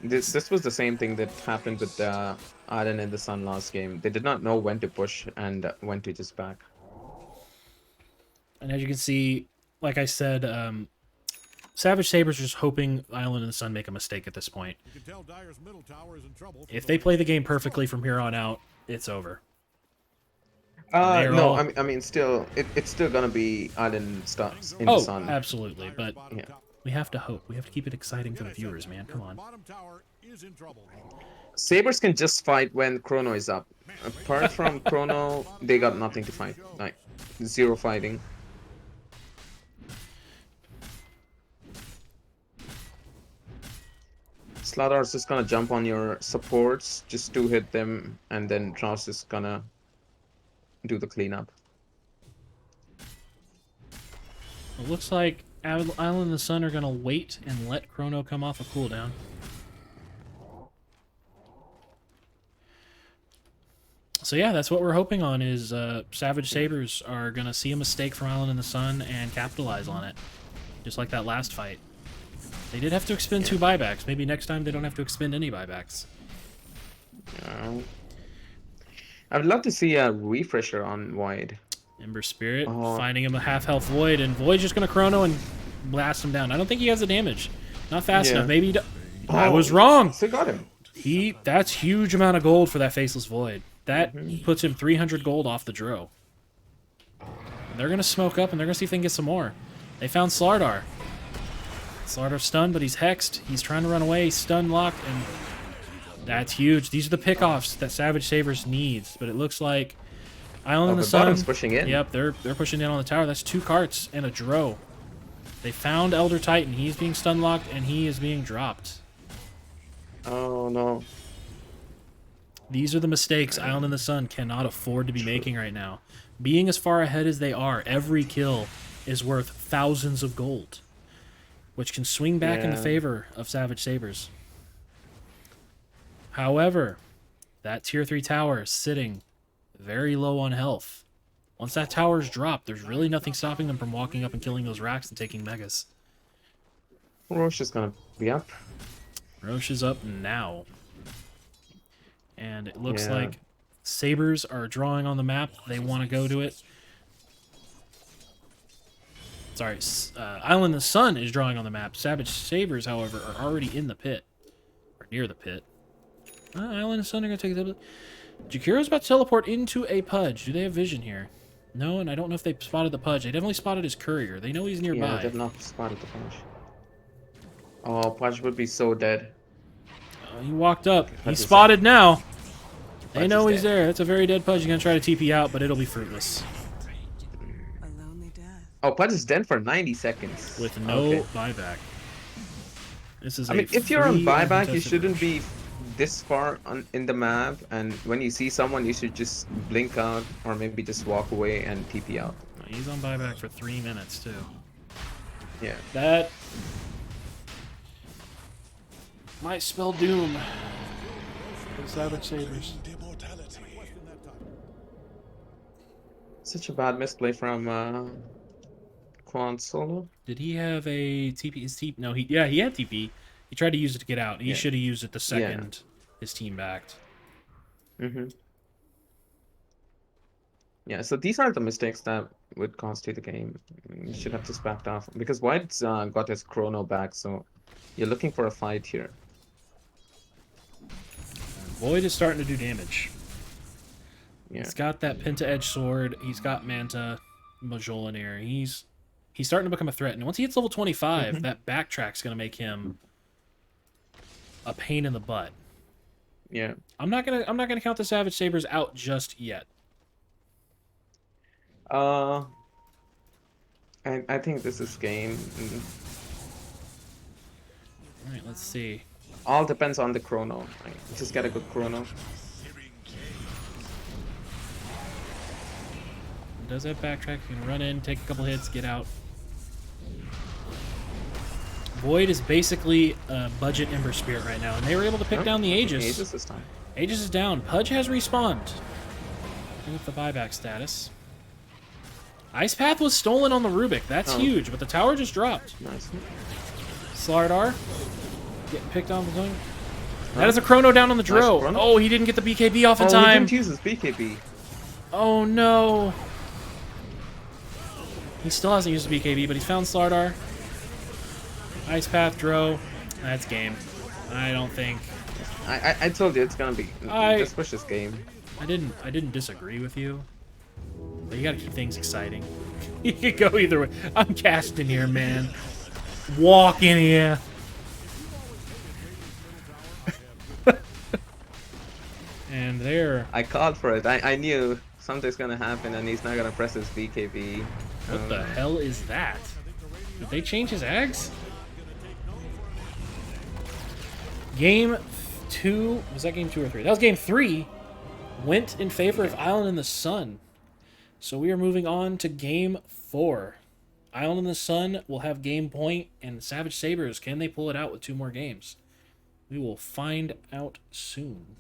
This was the same thing that happened with Arden and the Sun last game. They did not know when to push and when to just back. And as you can see, like I said, Savage Sabres are just hoping Island and the Sun make a mistake at this point. You can tell Dyer's middle tower is in trouble. If they play the game perfectly from here on out, it's over. No, I mean, still, it's still gonna be Arden stuff in the Sun. Absolutely, but Yeah. we have to hope. We have to keep it exciting for the viewers, man. Come on. Bottom tower is in trouble. Sabres can just fight when Chrono is up. Apart from Chrono, they got nothing to fight. Like, 0 fighting. Slardar's just gonna jump on your supports, just to hit them, and then Tross is gonna do the cleanup. It looks like Island and the Sun are going to wait and let Chrono come off a cooldown. So yeah, that's what we're hoping on is Savage Sabres are going to see a mistake from Island and the Sun and capitalize on it. Just like that last fight. They did have to expend 2 buybacks. Maybe next time they don't have to expend any buybacks. I would love to see a refresher on Void. Ember Spirit finding him a half-health Void, and Void's just going to Chrono and blast him down. I don't think he has the damage. Not fast enough. Maybe he I was wrong. So got him. That's huge amount of gold for that Faceless Void. That puts him 300 gold off the Dro. And they're going to smoke up, and they're going to see if they can get some more. They found Slardar. Slardar's stunned, but he's hexed. He's trying to run away. He's stun locked, and that's huge. These are the pickoffs that Savage Sabres needs, but it looks like Island and the Sun. Bottom's pushing in. Yep, they're pushing in on the tower. That's 2 carts and a Dro. They found Elder Titan. He's being stun locked, and he is being dropped. Oh no. These are the mistakes Island and the Sun cannot afford to be making right now. Being as far ahead as they are, every kill is worth thousands of gold, which can swing back in the favor of Savage Sabres. However, that tier 3 tower is sitting very low on health. Once that tower's dropped, there's really nothing stopping them from walking up and killing those racks and taking megas. Roche is gonna be up. Roche is up now. And it looks like Sabres are drawing on the map. They want to go to it. Sorry, Island and the Sun is drawing on the map. Savage Sabres, however, are already in the pit. Or near the pit. Island and the Sun are going to take the... Jakiro's about to teleport into a Pudge. Do they have vision here? No, and I don't know if they spotted the Pudge. They definitely spotted his courier. They know he's nearby. Yeah, they've not spotted the Pudge. Oh, Pudge would be so dead. He walked up. He's spotted now. They Pudge know is he's dead. there. It's a very dead Pudge. He's going to try to TP out, but it'll be fruitless. A lonely death. Oh, Pudge is dead for 90 seconds. With no buyback. This is I mean, if you're on free buyback, you uncontested shouldn't rush. be this far in the map, and when you see someone, you should just blink out, or maybe just walk away and TP out. He's on buyback for 3 minutes, too. Yeah. That might spell doom for the Savage Sabres. Such a bad misplay from Quan Solo. Did he have a TP? No, he had TP. He tried to use it to get out. He should have used it the second his team backed. Mm-hmm. Yeah, so these are the mistakes that would cost you the game. You should have just backed off because White's got his chrono back, so you're looking for a fight here. Void is starting to do damage. Yeah. He's got that Penta Edge Sword. He's got Manta, Mjolnir. He's starting to become a threat. And once he hits level 25, that backtrack's going to make him a pain in the butt. Yeah. I'm not gonna count the Savage Sabres out just yet. Uh, I think this is game. All right, let's see. All depends on the chrono. Just get a good chrono. Does that backtrack? You can run in, take a couple hits, get out. Void is basically a budget Ember Spirit right now, and they were able to pick down the Aegis. Aegis this time. Aegis is down. Pudge has respawned. With the buyback status. Ice Path was stolen on the Rubik. That's huge, but the tower just dropped. Nice. Slardar getting picked on. That is a chrono down on the Dro. Nice Oh, he didn't get the BKB off in He time. didn't use his BKB. Oh no. He still hasn't used the BKB, but he's found Slardar. Ice Path, Dro. That's game. I don't think. I told you it's gonna be. Just push this game. I didn't disagree with you. But you gotta keep things exciting. You could go either way. I'm casting here, man. Walk in here. And there. I called for it. I knew something's gonna happen, and he's not gonna press his BKB. What the hell is that? Did they change his Ags? Game 2, was that game 2 or 3? That was game 3. Went in favor of Island in the Sun. So we are moving on to game 4. Island in the Sun will have game point, and Savage Sabres, can they pull it out with 2 more games? We will find out soon.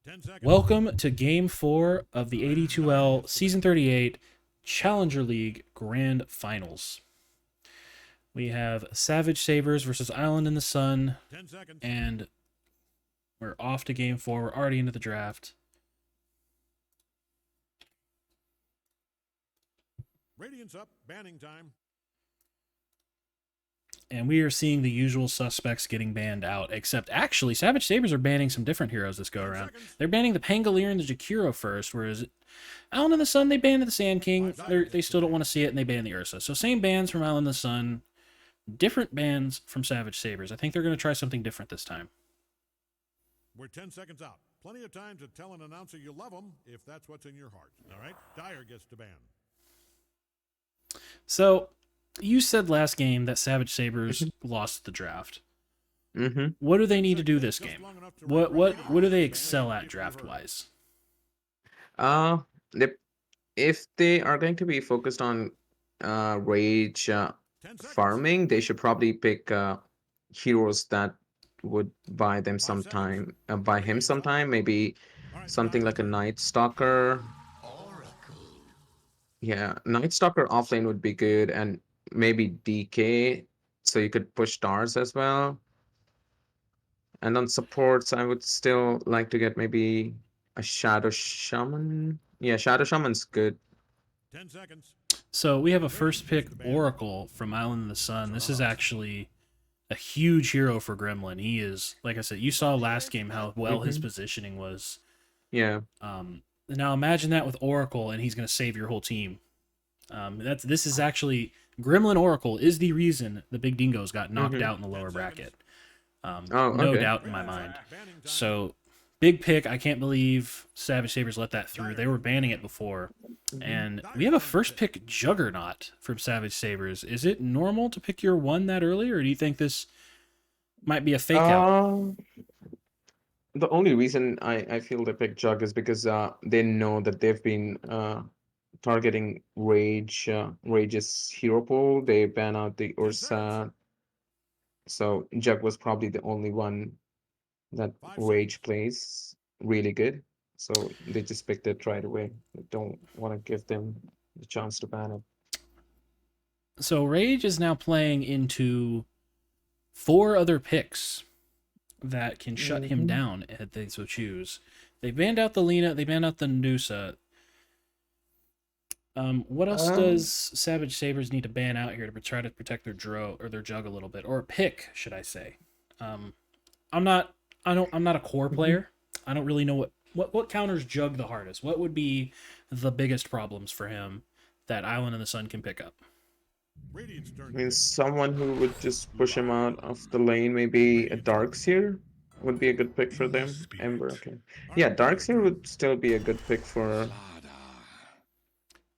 10 seconds. Welcome to Game 4 of the AD2L Season 38 Challenger League Grand Finals. We have Savage Sabres versus Island in the Sun, 10 seconds. and we're off to Game 4. We're already into the draft. Radiance up. Banning time. And we are seeing the usual suspects getting banned out, except actually Savage Sabres are banning some different heroes this go around. They're banning the Pangolier and the Jakiro first, whereas Island in the Sun, they banned the Sand King. They still don't want to see it, and they banned the Ursa. So same bans from Island in the Sun, different bans from Savage Sabres. I think they're going to try something different this time. We're 10 seconds out. Plenty of time to tell an announcer you love him if that's what's in your heart. All right? Dyer gets to ban. So you said last game that Savage Sabres lost the draft. Mm-hmm. What do they need to do this game? What do they excel at draft-wise? They, if they are going to be focused on rage 10 seconds. farming, they should probably pick heroes that would buy them 5 some seconds. time, buy him some time. Maybe All right, something Dyer like a turn. Night Stalker. Yeah, Night Stalker offlane would be good, and maybe DK, so you could push stars as well. And on supports, I would still like to get maybe a Shadow Shaman. Yeah, Shadow Shaman's good. 10 seconds. So we have a first pick Oracle from Island in the Sun. This is actually a huge hero for Gremlin. He is, like I said, you saw last game how well his positioning was. Yeah. Now imagine that with Oracle, and he's going to save your whole team. This is actually Gremlin Oracle is the reason the Big Dingoes got knocked out in the lower bracket. No okay. doubt in my mind. So big pick. I can't believe Savage Sabres let that through. They were banning it before. And we have a first pick Juggernaut from Savage Sabres. Is it normal to pick your one that early, or do you think this might be a fake out? The only reason I feel they pick Jug is because they know that they've been targeting Rage's hero pool. They ban out the Ursa. So Jug was probably the only one that 5 Rage plays really good. So they just picked it right away. They don't want to give them the chance to ban it. So Rage is now playing into 4 other picks that can shut him down if they so choose. They banned out the Lena. They banned out the Nusa. What else does Savage Sabres need to ban out here to try to protect their their Jug a little bit, or pick, should I say? I'm not a core player. I don't really know what counters Jug the hardest. What would be the biggest problems for him that Island in the Sun can pick up? Radiant's turn. I mean, someone who would just push him out of the lane, maybe a Darkseer would be a good pick for them. Ember, okay. Yeah, Darkseer would still be a good pick for.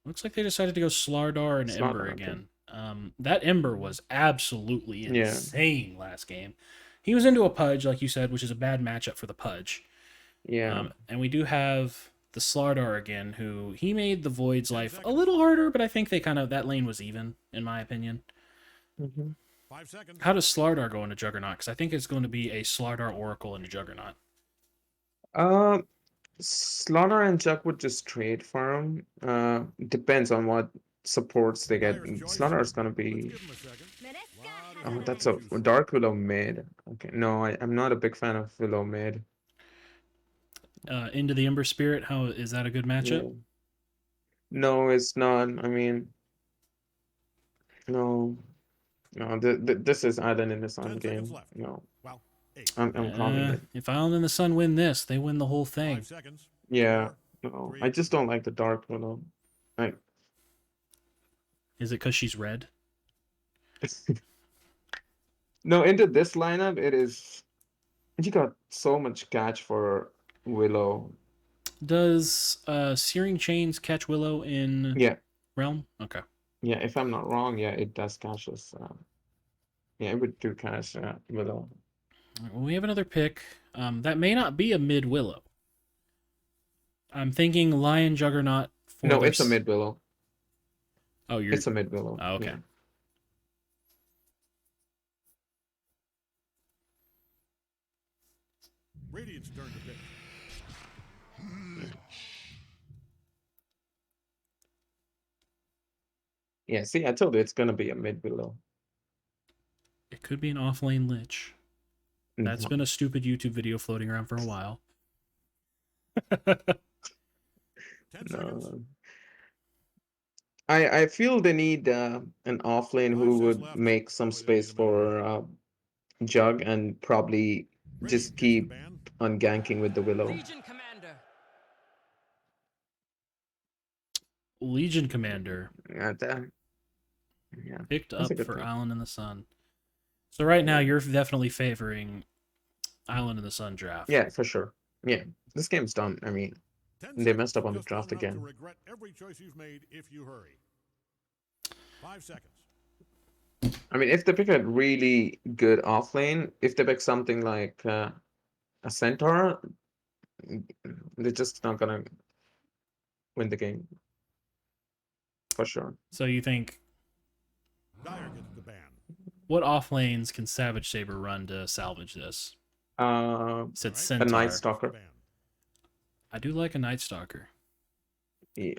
Looks like they decided to go Slardar and Ember okay. again. That Ember was absolutely Yeah. insane last game. He was into a Pudge, like you said, which is a bad matchup for the Pudge. Yeah. And we do have the Slardar again, who he made the Void's life a little harder, but I think that lane was even, in my opinion. 5 seconds. How does Slardar go into Juggernaut? Because I think it's going to be a Slardar Oracle into Juggernaut. Slaughter and Chuck would just trade for him. Depends on what supports they get. Slaughter is gonna be. Give him a second. Oh, that's a Dark Willow mid. Okay, no, I'm not a big fan of Willow mid. Into the Ember Spirit, how is that a good matchup? Yeah. No, it's not. I mean, no. This is Island in the Sun 10 seconds game. left. No, Well, 8. I'm calling it. If Island and the Sun win this, they win the whole thing. 5 seconds. Yeah, 4, no, 3, I just don't like the Dark Willow. Is it because she's red? No, into this lineup, it is. You got so much catch for Willow. Does Searing Chains catch Willow in Yeah, Realm? Okay. yeah. If I'm not wrong, yeah, it does catch us. Yeah, it would do catch Willow. Well, we have another pick. That may not be a mid Willow. I'm thinking Lion Juggernaut. No, it's a mid Willow. Oh, It's a mid Willow. Oh, okay. Yeah. Radiant's turn to pick. Yeah, see, I told you it's gonna be a mid below. It could be an off-lane Lich. That's No. been a stupid YouTube video floating around for a while. 10 seconds. No. I feel they need an offlane 5 who seconds would left. make some Oh, he didn't need space a minute. for Jug and probably just Radiant takes the keep ban. on ganking with the Willow. Legion Commander. Legion Commander Yeah, yeah, picked that's a up good for pick. Island in the Sun. So right now you're definitely favoring Island in the Sun draft. Yeah, for sure. Yeah, this game's done. I mean, 10 they seconds. messed up on the Just long draft enough to again. regret every choice you've made if you hurry. 5 seconds. I mean, if they pick a really good offlane, if they pick something like a Centaur, they're just not gonna win the game. For sure. So you think Dire gets the ban. what off lanes can Savage Saber run to salvage this? Said Alright. Centaur. Night Stalker. Ban. I do like a Night Stalker. Yeah,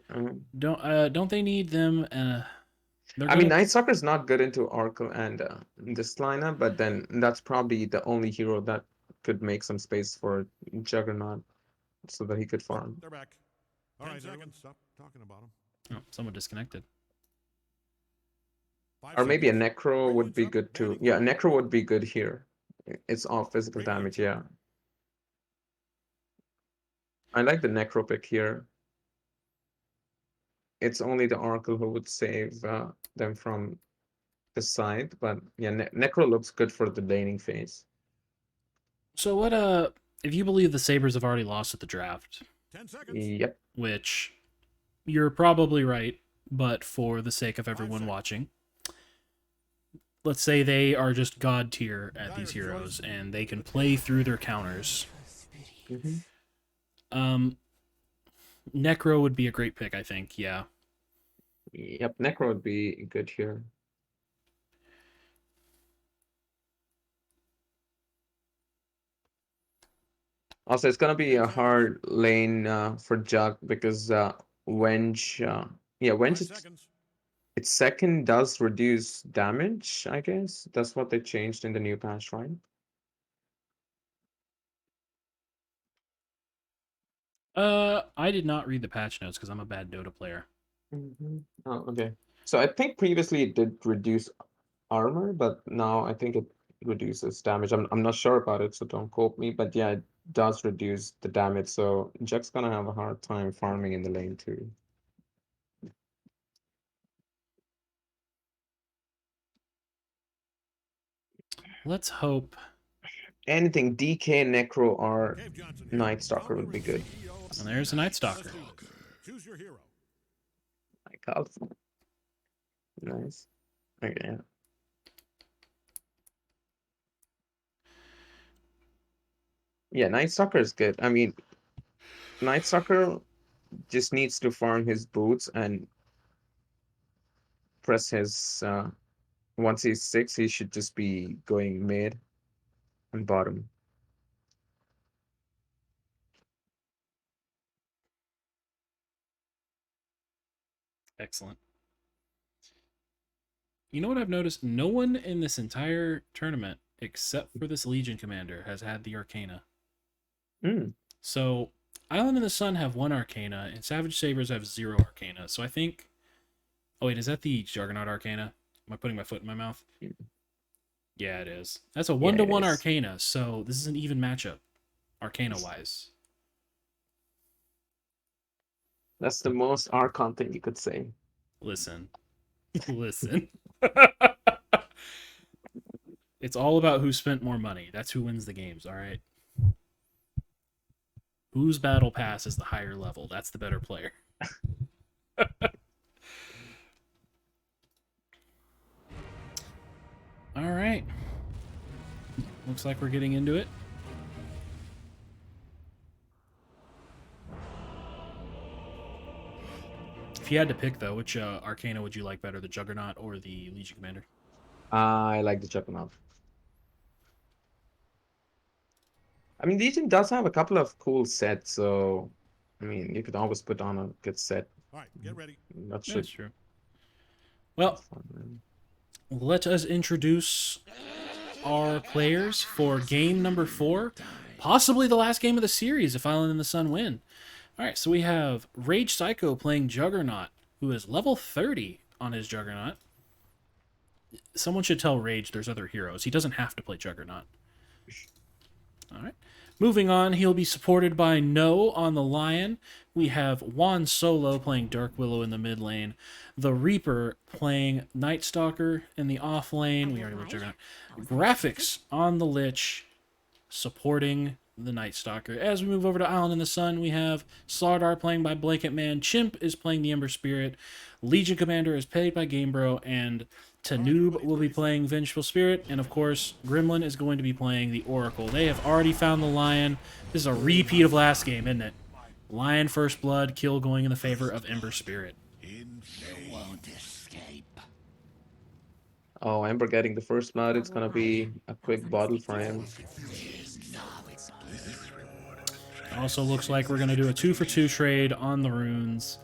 Don't they need them? I mean, Night Stalker is not good into Oracle and this lineup, but then that's probably the only hero that could make some space for Juggernaut so that he could farm. They're back. All right, seconds. Stop talking about them. Oh, someone disconnected. 5 Or maybe a seconds. Necro would be Radiant's up, good too. banning Yeah, Willow. Necro would be good here. It's all physical Radiant's damage, yeah. I like the Necro pick here. It's only the Oracle who would save them from the side, but yeah, Necro looks good for the laning phase. So what? If you believe the Sabres have already lost at the draft, 10 seconds. Yep. which you're probably right, but for the sake of everyone seconds. watching, let's say they are just god tier at these heroes and they can play through their counters. Mhm. Necro would be a great pick, I think. Yeah. Yep, Necro would be good here. Also, it's gonna be a hard lane for Jug because Wench, yeah, 5 Wench, seconds. its second does reduce damage, I guess. That's what they changed in the new patch, right? I did not read the patch notes because I'm a bad Dota player. Oh, okay. So I think previously it did reduce armor, but now I think it reduces damage. I'm not sure about it, so don't quote me. But yeah, it does reduce the damage. So Jack's gonna have a hard time farming in the lane too. Let's hope. Anything DK, Necro, or Cave Johnson here. Night Stalker would be good. CEO. And there's a Night Stalker. Choose your hero. My God. Nice. Okay. Yeah. Yeah, Night Stalker is good. I mean, Night Stalker just needs to farm his boots and press his once he's 6, he should just be going mid and bottom. Excellent. You know what I've noticed? No one in this entire tournament, except for this Legion commander, has had the Arcana. Mm. So, Island in the Sun have 1 Arcana, and Savage Sabres have 0 Arcana. So I think... Oh wait, is that the Juggernaut Arcana? Am I putting my foot in my mouth? Yeah, it is. That's a 1-to-1 it is. Arcana, so this is an even matchup, Arcana-wise. That's the most Archon thing you could say. Listen. Listen. It's all about who spent more money. That's who wins the games, alright? Whose battle pass is the higher level? That's the better player. Alright. Looks like we're getting into it. If you had to pick, though, which Arcana would you like better, the Juggernaut or the Legion Commander? I like the Juggernaut. I mean, Legion does have a couple of cool sets, so I mean, you could always put on a good set. All right, get ready. That should That's true. Well, let us introduce our players for game number 4. Possibly the last game of the series if Island in the Sun win. Alright, so we have Rage Psycho playing Juggernaut, who is level 30 on his Juggernaut. Someone should tell Rage there's other heroes. He doesn't have to play Juggernaut. Alright. Moving on, he'll be supported by No on the Lion. We have Juan Solo playing Dark Willow in the mid lane. The Reaper playing Night Stalker in the off lane. We already went Juggernaut. Graphics on the Lich supporting the Night Stalker. As we move over to Island in the Sun, we have Slardar playing by Blanket Man. Chimp is playing the Ember Spirit. Legion Commander is played by Gamebro. And Tanoob will be playing Vengeful Spirit. And of course, Gremlin is going to be playing the Oracle. They have already found the Lion. This is a repeat of last game, isn't it? Lion First Blood, kill going in the favor of Ember Spirit. Oh, Ember getting the first blood. It's gonna be a quick bottle for him. Also looks like we're going to do a 2-for-2 trade on the runes.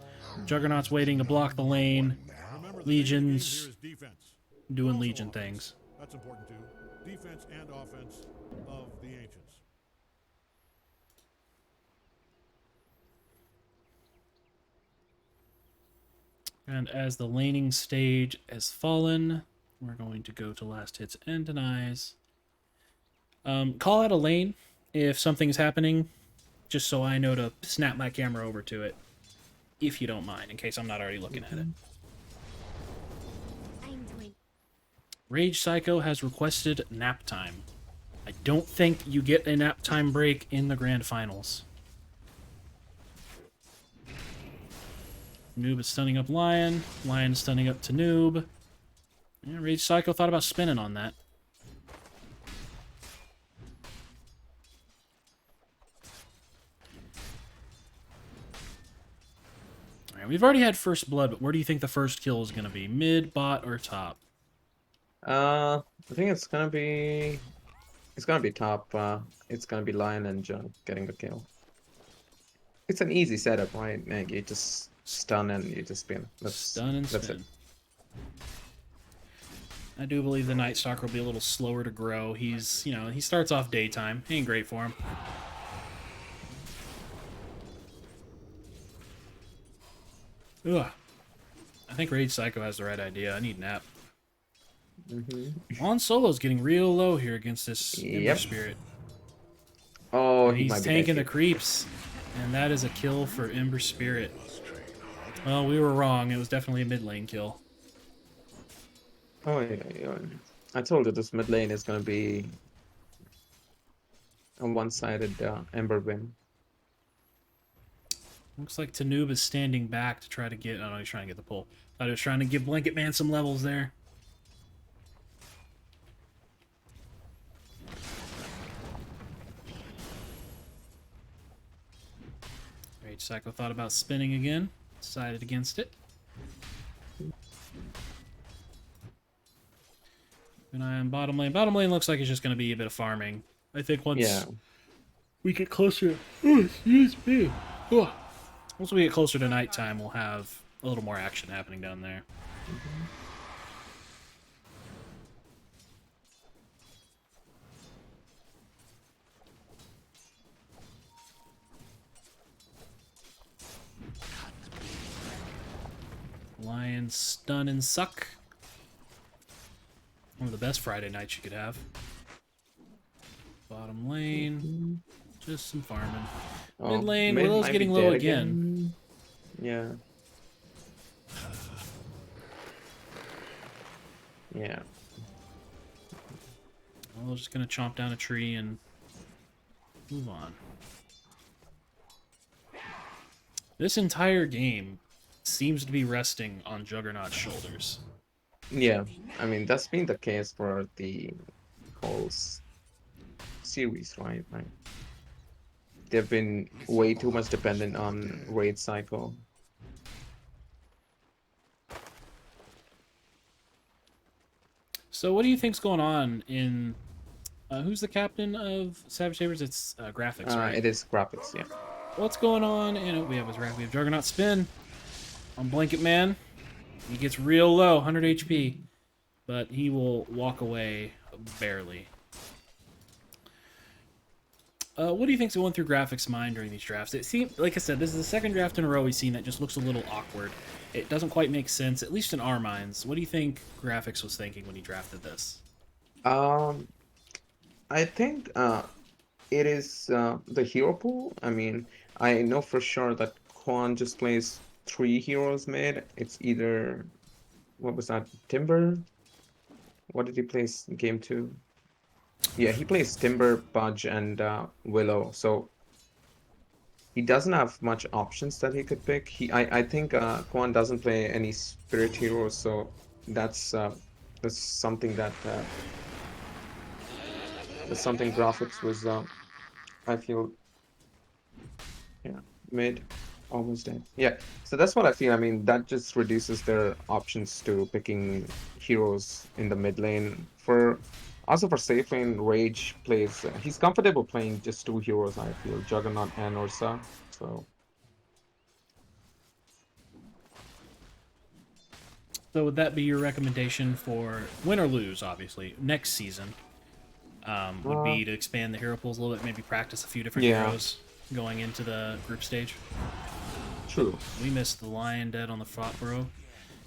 Juggernaut's waiting to block the lane. Remember, the Legion's here is defense. doing Also Legion offense. things. That's important too. Defense and offense of the ancients. And as the laning stage has fallen, we're going to go to last hits and denies. Call out a lane if something's happening, just so I know to snap my camera over to it, if you don't mind, in case I'm not already looking at it. Rage Psycho has requested nap time. I don't think you get a nap time break in the grand finals. Noob is stunning up Lion. Lion is stunning up to Noob. Yeah, Rage Psycho thought about spinning on that. Alright, we've already had first blood, but where do you think the first kill is going to be? Mid, bot, or top? I think it's gonna be top. It's gonna be Lion and Junk getting the kill. It's an easy setup, right? Like, you just stun and you just spin. Stun and that's spin. I do believe the Night Stalker will be a little slower to grow. He's, you know, he starts off daytime. Ain't great for him. Ugh. I think Rage Psycho has the right idea. I need nap. On Solo's getting real low here against this Ember Yep. Spirit. Oh, And he he's might be tanking the dead. creeps. And that is a kill for Ember Spirit. Well, we were wrong. It was definitely a mid lane kill. Oh, yeah. I told you this mid lane is gonna be a one-sided Ember win. Looks like Tanoob is standing back to try to get... Oh, no, he's trying to get the pull. Thought he was trying to give Blanket Man some levels there. Rage Psycho thought about spinning again. Decided against it. An eye on bottom lane. Bottom lane looks like it's just going to be a bit of farming. I think once we get closer... Oh, excuse me. Oh. Once we get closer to nighttime, we'll have a little more action happening down there. Lion stun and suck. One of the best Friday nights you could have. Bottom lane. Just some farming. Mid lane, Mid Willow's might be getting low dead again. Yeah. Yeah. Willow's just gonna chomp down a tree and move on. This entire game seems to be resting on Juggernaut's shoulders. Yeah. I mean, that's been the case for the whole series, right? Like, they've been way too much dependent on Raid Cycle. So what do you think's going on in... who's the captain of Savage Sabres? It's graphics, right? It is graphics, yeah. What's going on? We have Juggernaut spin on Blanket Man. He gets real low, 100 HP, but he will walk away barely. What do you think's going through Graphics' mind during these drafts? It seems, like I said, this is the second draft in a row we've seen that just looks a little awkward. It doesn't quite make sense, at least in our minds. What do you think Graphics was thinking when he drafted this? Um, I think it is the hero pool. I mean, I know for sure that Quan just plays 3 heroes mid. It's either, what was that, Timber? What did he play game 2? Yeah, he plays Timber, Budge, and Willow. So he doesn't have much options that he could pick. I think Quan doesn't play any spirit heroes, so that's something that's something Graphics was I feel, yeah, mid, almost dead. Yeah, so that's what I feel. I mean, that just reduces their options to picking heroes in the mid lane. Also for safe lane, Rage plays. He's comfortable playing just 2 heroes. I feel Juggernaut and Ursa. So So would that be your recommendation for win or lose, obviously, next season? Would be to expand the hero pools a little bit, maybe practice a few different Yeah. heroes going into the group stage. true. We missed the Lion dead on the Frot Bro.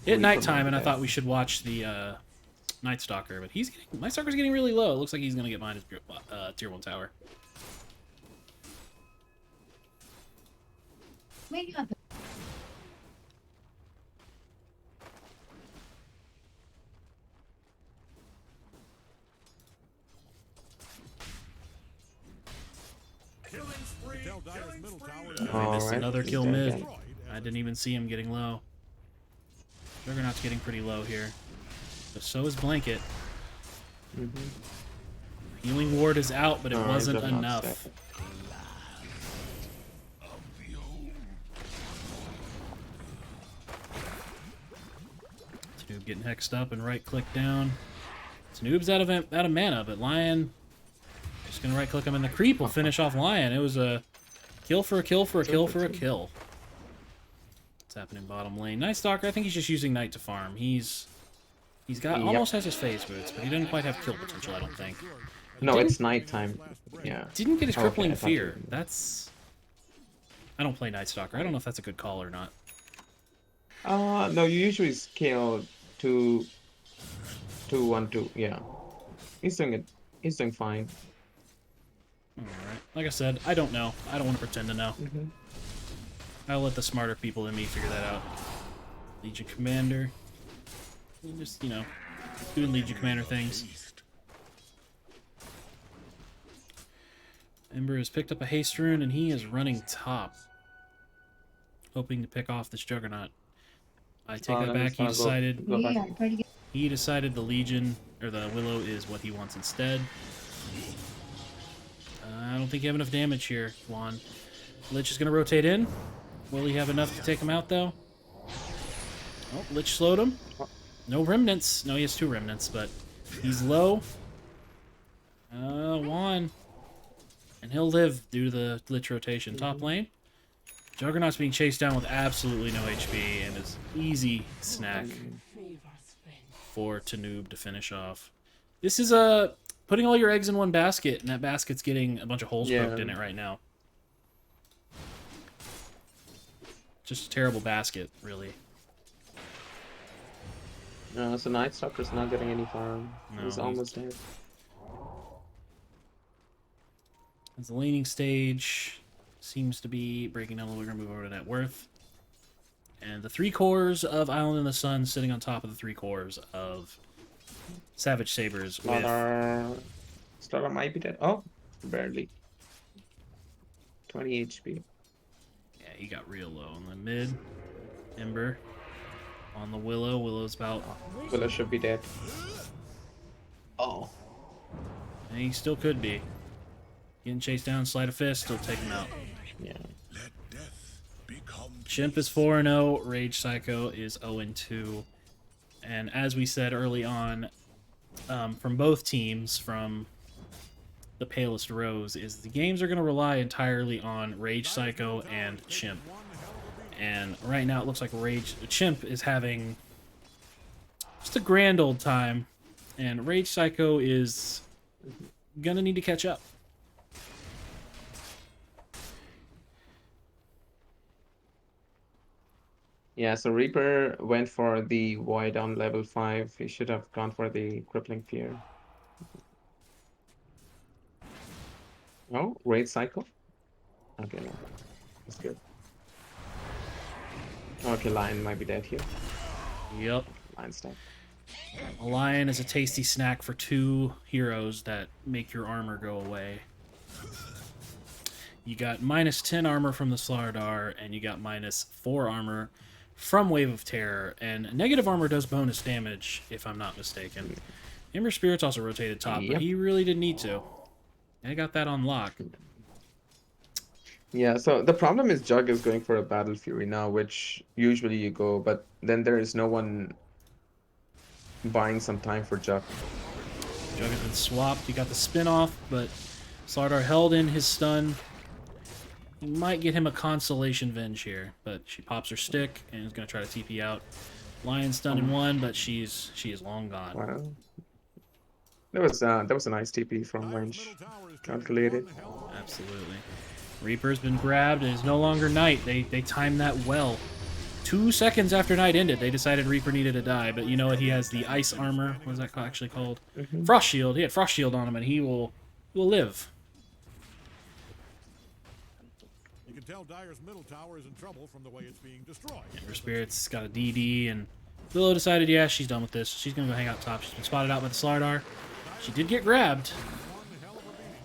Hit nighttime, and I thought we should watch the Night Stalker, but Night Stalker's getting really low. It looks like he's gonna get behind his tier 1 tower. Wake up. You can tell Dyer's middle tower is We All missed right, another he's kill dead mid. again. I didn't even see him getting low. Juggernaut's getting pretty low here. But so is Blanket. Mhm. Healing Ward is out, but it Alright, wasn't Juggernaut's enough. dead. Snoob getting hexed up and right click down. Snoob's out of mana, but Lion just gonna right click him, and the creep will finish off Lion. It was a kill for a kill for a kill for a kill. What's happening bottom lane? Night Stalker, I think he's just using Night to farm. He's got Yep. almost has his phase boots, but he didn't quite have kill potential, I don't think. No, Didn't- it's nighttime. Yeah. Didn't get his Okay, crippling I thought you fear. did. That's I don't play Night Stalker. I don't know if that's a good call or not. No, you usually scale to 2-1-2. Yeah, he's doing it. He's doing fine. Alright. Like I said, I don't know. I don't want to pretend to know. Mm-hmm. I'll let the smarter people than me figure that out. Legion Commander. Just, doing Legion Commander things. Ember has picked up a haste rune, and he is running top. Hoping to pick off this Juggernaut. I take that back. He decided Go back. Yeah, pretty good. he decided the Legion, or the Willow, is what he wants instead. I don't think you have enough damage here, Juan. Lich is going to rotate in. Will he have enough to take him out, though? Oh, Lich slowed him. No remnants. No, he has 2 remnants, but he's low. Juan. And he'll live due to the Lich rotation. Top lane. Juggernaut's being chased down with absolutely no HP, and is easy snack for Tanoob to finish off. This is putting all your eggs in one basket, and that basket's getting a bunch of holes poked in it right now. Just a terrible basket, really. No, so Night Stalker's not getting any farm. No, He's he's- almost dead. As the laning stage seems to be breaking down, we're going to move over to net worth. And the 3 cores of Island in the Sun sitting on top of the 3 cores of Savage Sabres with... Slaughter might be dead. Oh, barely. 20 HP. Yeah, he got real low on the mid. Ember on the Willow. Willow's about... Willow should be dead. Oh. And he still could be. Getting chased down, slide a fist, still take him out. Yeah. Let death become Chimp is 4-0, Rage Psycho is 0-2. And as we said early on, from both teams, from the Palest Rose, is the games are going to rely entirely on Rage Psycho and Chimp. And right now it looks like Chimp is having It's a grand old time, and Rage Psycho is gonna need to catch up. Yeah, so Reaper went for the Void on level 5. He should have gone for the Crippling Fear. Oh, Raid Cycle? Okay, no. That's good. Okay, Lion might be dead here. Yep. Lion's dead. A lion is a tasty snack for 2 heroes that make your armor go away. You got -10 armor from the Slardar, and you got -4 armor from Wave of Terror, and negative armor does bonus damage, if I'm not mistaken. Ember Spirit's also rotated top, Yep. but he really didn't need to. I got that on lock. Yeah, so the problem is Jug is going for a Battle Fury now, which usually you go, but then there is no one buying some time for Jug. Jug has been swapped. You got the spin off, but Slardar held in his stun. He might get him a Constellation Venge here, but she pops her stick and is going to try to TP out. Lion stun in 1, but she is long gone. Wow. That was a nice TP from range. Calculated. Absolutely. Reaper's been grabbed and is no longer Knight. They timed that well. 2 seconds after Night ended, they decided Reaper needed to die, but you know what? He has the ice armor. What is that actually called? Frost Shield. He had Frost Shield on him, and he will live. You can tell Dyer's middle tower is in trouble from the way it's being destroyed. Ember Spirit's got a DD, and Willow decided, yeah, she's done with this. She's going to go hang out top. She's been spotted out by the Slardar. She did get grabbed. One hell of a beating.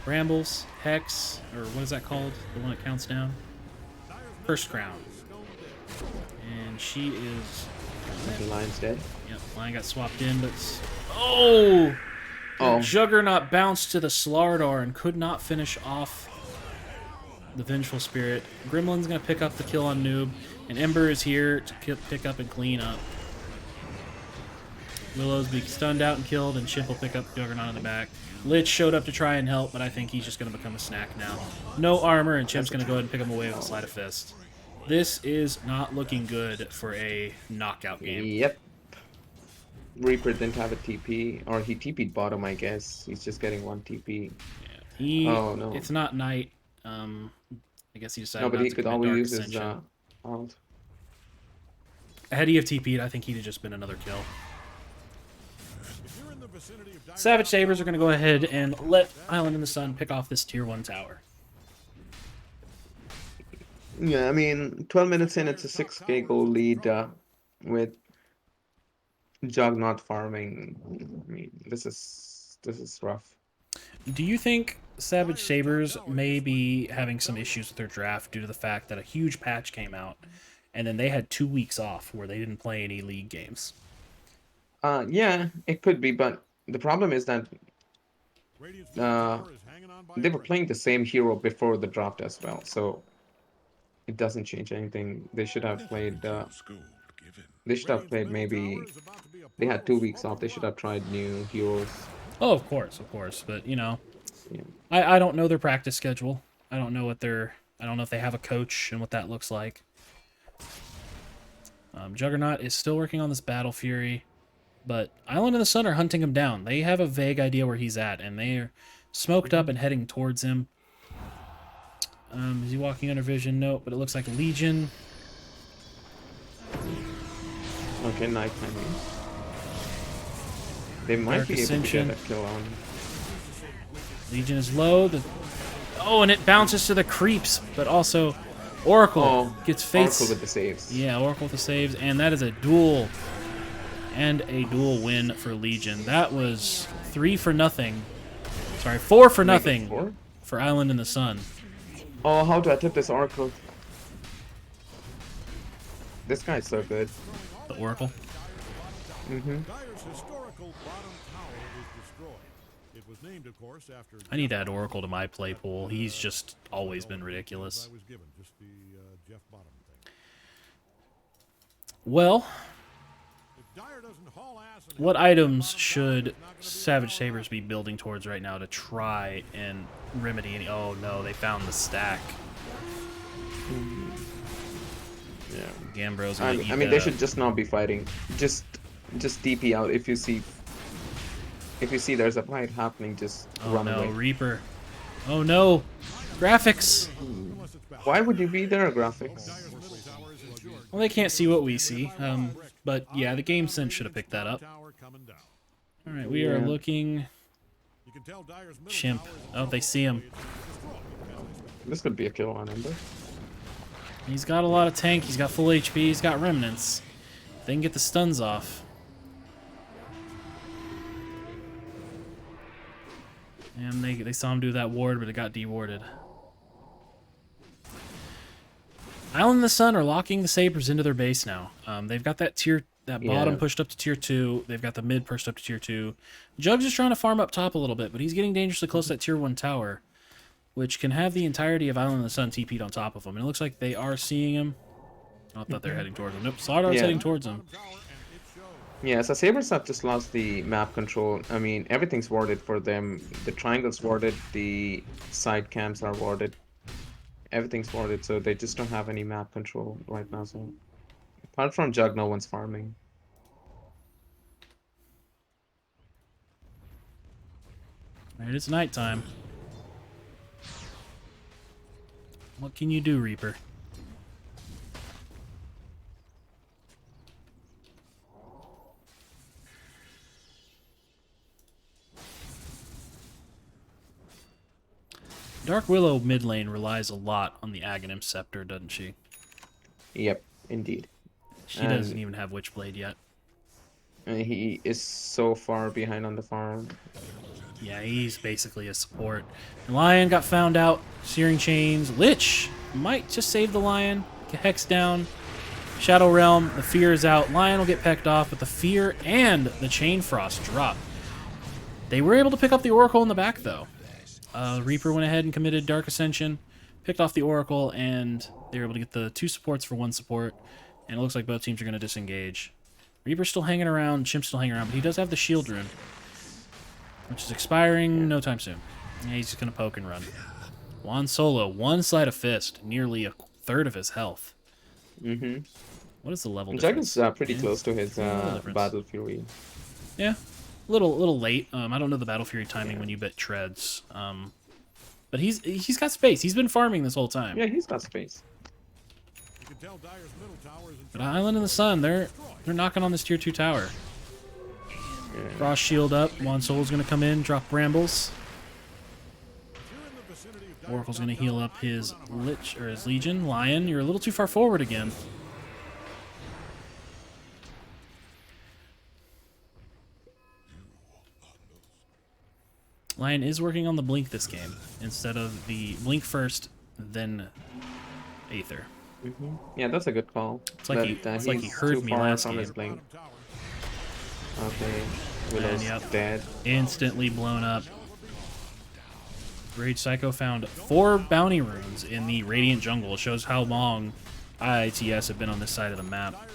Brambles, Hex, or what is that called? The one that counts down? First Crown. And she is... The Lion's dead. Yep, Lion got swapped in, but... Oh! Oh. Juggernaut bounced to the Slardar and could not finish off the Vengeful Spirit. Gremlin's going to pick up the kill on Noob, and Ember is here to pick up and clean up. Willow's being stunned out and killed, and Chimp will pick up Juggernaut in the back. Lich showed up to try and help, but I think he's just going to become a snack now. No armor, and Chimp's going to go ahead and pick him away with a Sleight of Fist. This is not looking good for a knockout game. Yep. Reaper didn't have a TP, or he TP'd bottom, I guess. He's just getting 1 TP. Oh, no. It's not Night. I guess he decided No, but not he to could commit always Dark use his Ascension. ult. Had he have TP'd, I think he'd have just been another kill. If you're in the vicinity of Dyer's Savage Sabres are going to go ahead and let Island in the Sun pick off this tier 1 tower. Yeah, I mean, 12 minutes in, it's a 6k goal lead with Jug not farming. I mean, this is rough. Do you think Savage Sabres may be having some issues with their draft due to the fact that a huge patch came out and then they had 2 weeks off where they didn't play any league games? Yeah, it could be, but the problem is that Radiant's middle tower is hanging on by they a were thread. playing the same hero before the draft as well, so it doesn't change anything. They should have played. They should have played maybe. They had 2 weeks off. They should have tried new heroes. Oh, of course, but you know, Yeah. I don't know their practice schedule. I don't know I don't know if they have a coach and what that looks like. Juggernaut is still working on this Battle Fury, but Island and the Sun are hunting him down. They have a vague idea where he's at, and they are smoked up and heading towards him. Is he walking under vision? Nope, but it looks like Legion. Okay, night timing. They might Dark be able Ascension. to get a kill on. Legion is low. Oh, and it bounces to the creeps, but also Oracle gets face. Oracle with the saves. Yeah, Oracle with the saves, and that is a duel. And a duel win for Legion. That was 3 for nothing. Sorry, 4 for Make it nothing 4? for Island in the Sun. Oh, how do I tip this Oracle? This guy's so good. The Oracle. Mm-hmm. Dyer's historical bottom tower is destroyed. It was named, of course, after I need to add Oracle to my play pool. He's just always been ridiculous. I was given, just the Jeff Bottom thing. Well, If Dyer doesn't haul ass and what items should Savage Sabres be building towards right now to try and remedy any... Oh no, they found the stack. Yeah. Gambro's I gonna eat mean, they that should up. just not be fighting. Just just TP out. If you see there's a fight happening, just Oh run no, away. Reaper. Oh no. Graphics. Why would you be there, graphics? Well, they can't see what we see. But yeah, the game sense should have picked that up. All right, we are Yeah. looking. Chimp. Oh, they see him. This could be a kill on Ember. He's got a lot of tank. He's got full HP. He's got remnants. They can get the stuns off. And they saw him do that ward, but it got dewarded. Island and the Sun are locking the Sabres into their base now. They've got that bottom Yeah. pushed up to tier 2. They've got the mid pushed up to tier 2. Jugs is trying to farm up top a little bit, but he's getting dangerously close to that tier 1 tower, which can have the entirety of Island and the Sun TP'd on top of him. And it looks like they are seeing him. I thought they're heading towards him. Nope, Slardar's Yeah. heading towards him. Yeah, so Sabres have just lost the map control. I mean, everything's warded for them. The triangle's warded, the side camps are warded. Everything's warded, so they just don't have any map control right now. So, apart from Jug, no one's farming. All right, it's nighttime. What can you do, Reaper? Dark Willow mid lane relies a lot on the Aghanim Scepter, doesn't she? Yep, indeed. She And- doesn't even have Witchblade yet. And he is so far behind on the farm. Yeah, he's basically a support. Lion got found out. Searing Chains. Lich might just save the Lion. Hex down. Shadow Realm. The Fear is out. Lion will get pecked off, but the Fear and the Chain Frost drop. They were able to pick up the Oracle in the back, though. Reaper went ahead and committed Dark Ascension, picked off the Oracle, and they were able to get the 2 supports for 1 support. And it looks like both teams are going to disengage. Reaper's still hanging around. Chimp's still hanging around, but he does have the Shield Rune, which is expiring no time soon. Yeah, he's just going to poke and run. Juan Solo, 1 Sleight of Fist, nearly a third of his health. Mm-hmm. What is the level Jug difference? is pretty Yeah. close to his Level difference. Battle Fury. Yeah, little late. I don't know the Battle Fury timing when you bet treads. But he's got space. He's been farming this whole time. Yeah, he's got space. But Island and the Sun, they're knocking on this tier 2 tower. Yeah. Frost shield up. Juan Solo's gonna come in, drop brambles. Oracle's gonna heal up his Lich or his Legion. Lion, you're a little too far forward again. Lion is working on the blink this game instead of the blink first, then Aether. Yeah, that's a good call. It's like it's like he he's heard too me far last from his game. blink. Okay, Willow's yep. dead. Instantly blown up. Rage Psycho found 4 bounty runes in the Radiant Jungle. It shows how long IITS have been on this side of the map.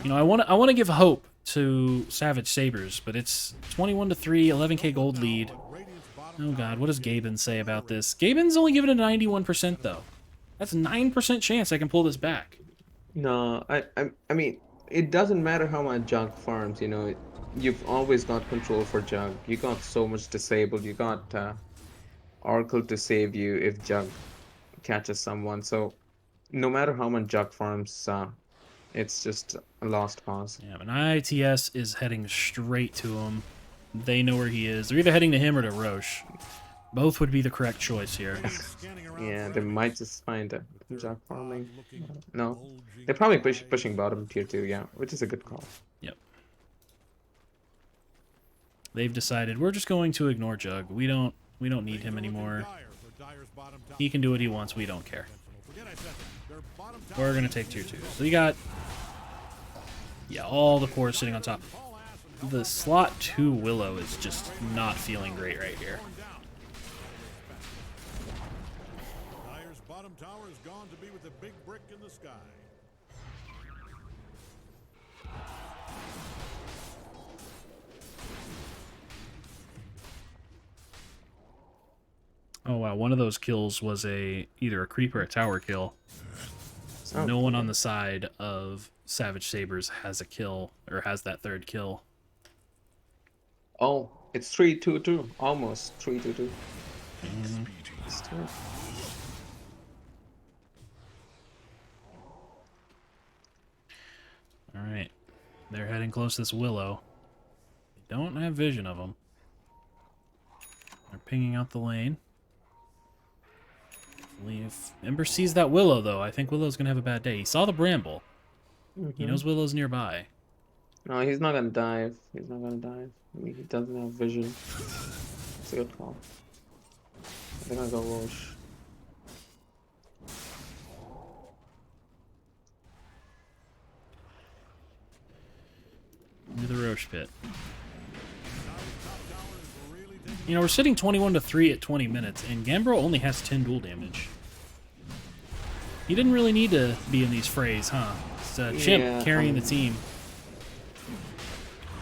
You know, I want to give hope to Savage Sabres, but it's 21-3, 11k gold lead. Oh god, what does Gaben say about this? Gaben's only given a 91% though. That's a 9% chance I can pull this back. No, I mean, it doesn't matter how much Jug farms, you know, you've always got control for Jug. You got so much disabled. You got Oracle to save you if Jug catches someone. So no matter how much Jug farms, it's just a lost cause. Yeah, but IITS is heading straight to him. They know where he is. They're either heading to him or to Roche. Both would be the correct choice here. Yeah, they might just find a Jug farming. No, they're probably pushing bottom tier 2, yeah, which is a good call. Yep. They've decided we're just going to ignore Jug. We don't need him anymore. He can do what he wants. We don't care. We're gonna take tier 2. So you got, yeah, all the cores sitting on top. The slot 2 Willow is just not feeling great right here. Dyer's bottom tower is gone to be with the big brick in the sky. Oh wow, one of those kills was either a creep or a tower kill. Oh, no one on okay. the side of Savage Sabres has a kill or has that third kill. Oh, it's 3-2-2. Almost 3-2-2. Mhm. Still. All right, they're heading close to this willow. They don't have vision of them. They're pinging out the lane. If Ember sees that willow, though, I think willow's gonna have a bad day. He saw the bramble. He knows willow's nearby. No, he's not gonna dive. He's not gonna dive. I mean, he doesn't have vision. It's a good call. They're gonna go Roche. Near the Roche pit. You know, we're sitting 21-3 at 20 minutes, and Gambro only has 10 duel damage. He didn't really need to be in these frays, huh? It's Chimp Yeah, carrying the team.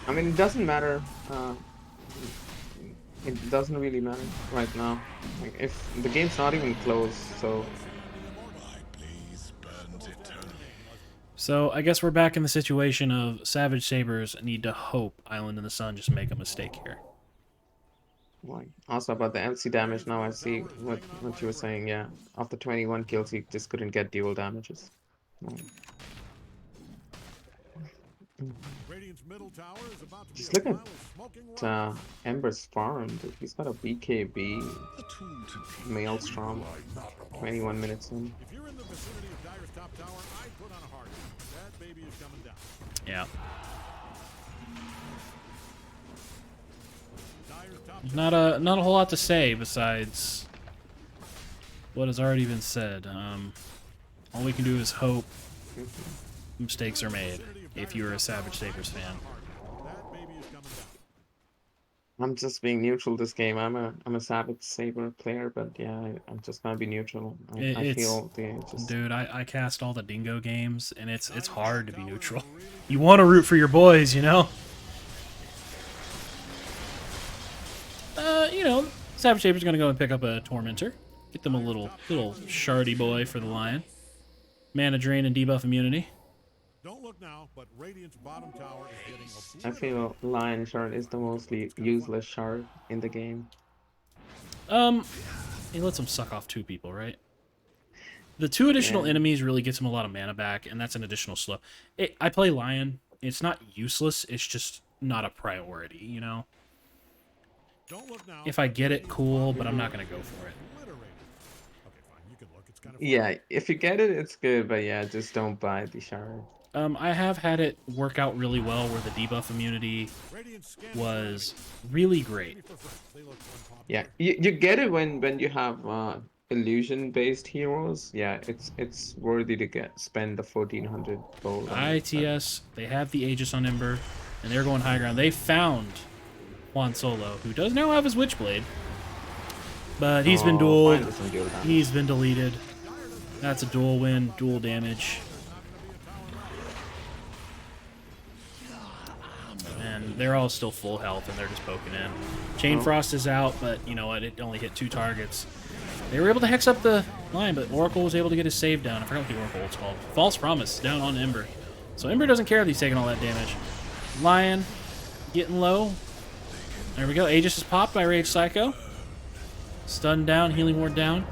I mean, it doesn't matter. It doesn't really matter right now. Like, if the game's not even close, so So I guess we're back in the situation of Savage Sabres need to hope Island in the Sun just make a mistake here. like also about the MC damage. Now I see what you were saying. Yeah, after 21 kills, he just couldn't get dual damages. Radiant's middle tower is about to be Just a look pile of smoking at rocks. Ember's farm. Dude. He's got a BKB Maelstrom. 21 minutes in. If you're in the vicinity of Dire's top tower, I'd put on a hard hat. That baby is coming down. Yeah. Dire's top There's not a whole lot to say besides what has already been said. All we can do is hope mistakes are made if you're a Savage Sabres fan. that baby is coming down. I'm just being neutral this game. I'm a Savage Saber player, but yeah, I'm just gonna be neutral. I It's feel they just dude, I cast all the Dingo games, and it's hard to be neutral. You want to root for your boys, you know. You know, Savage Sabres gonna go and pick up a Tormentor, get them a little shardy boy for the Lion, mana drain and debuff immunity. Don't look now, but Radiant's bottom tower is getting I feel Lion Shard is the mostly useless shard in the game. He lets him suck off 2 people, right? The 2 additional Yeah. enemies really gets him a lot of mana back, and that's an additional slow. I play Lion. It's not useless. It's just not a priority, you know? Don't look now. If I get it, cool, but I'm not going to go for it. Obliterated. Okay, fine. You can look. It's kind of Yeah, if you get it, it's good, but yeah, just don't buy the shard. I have had it work out really well where the debuff immunity Radiant scan was really great. for friends. They look unpopular. Yeah, you get it when you have illusion-based heroes. Yeah, it's worthy to spend the 1400 gold. on it, but- ITS, they have the Aegis on Ember, and they're going high ground. They found Juan Solo, who does now have his Witchblade, but he's been Oh, dueled. finally some dual damage. He's been deleted. That's a dual win, dual damage. And they're all still full health, and they're just poking in. Chain Frost is out, but you know what? It only hit 2 targets. They were able to hex up the line, but Oracle was able to get his save down. I forgot what the Oracle was called. False Promise down on Ember. So Ember doesn't care if he's taking all that damage. Lion getting low. There we go. Aegis is popped by Rage Psycho. Stun down, Healing Ward down.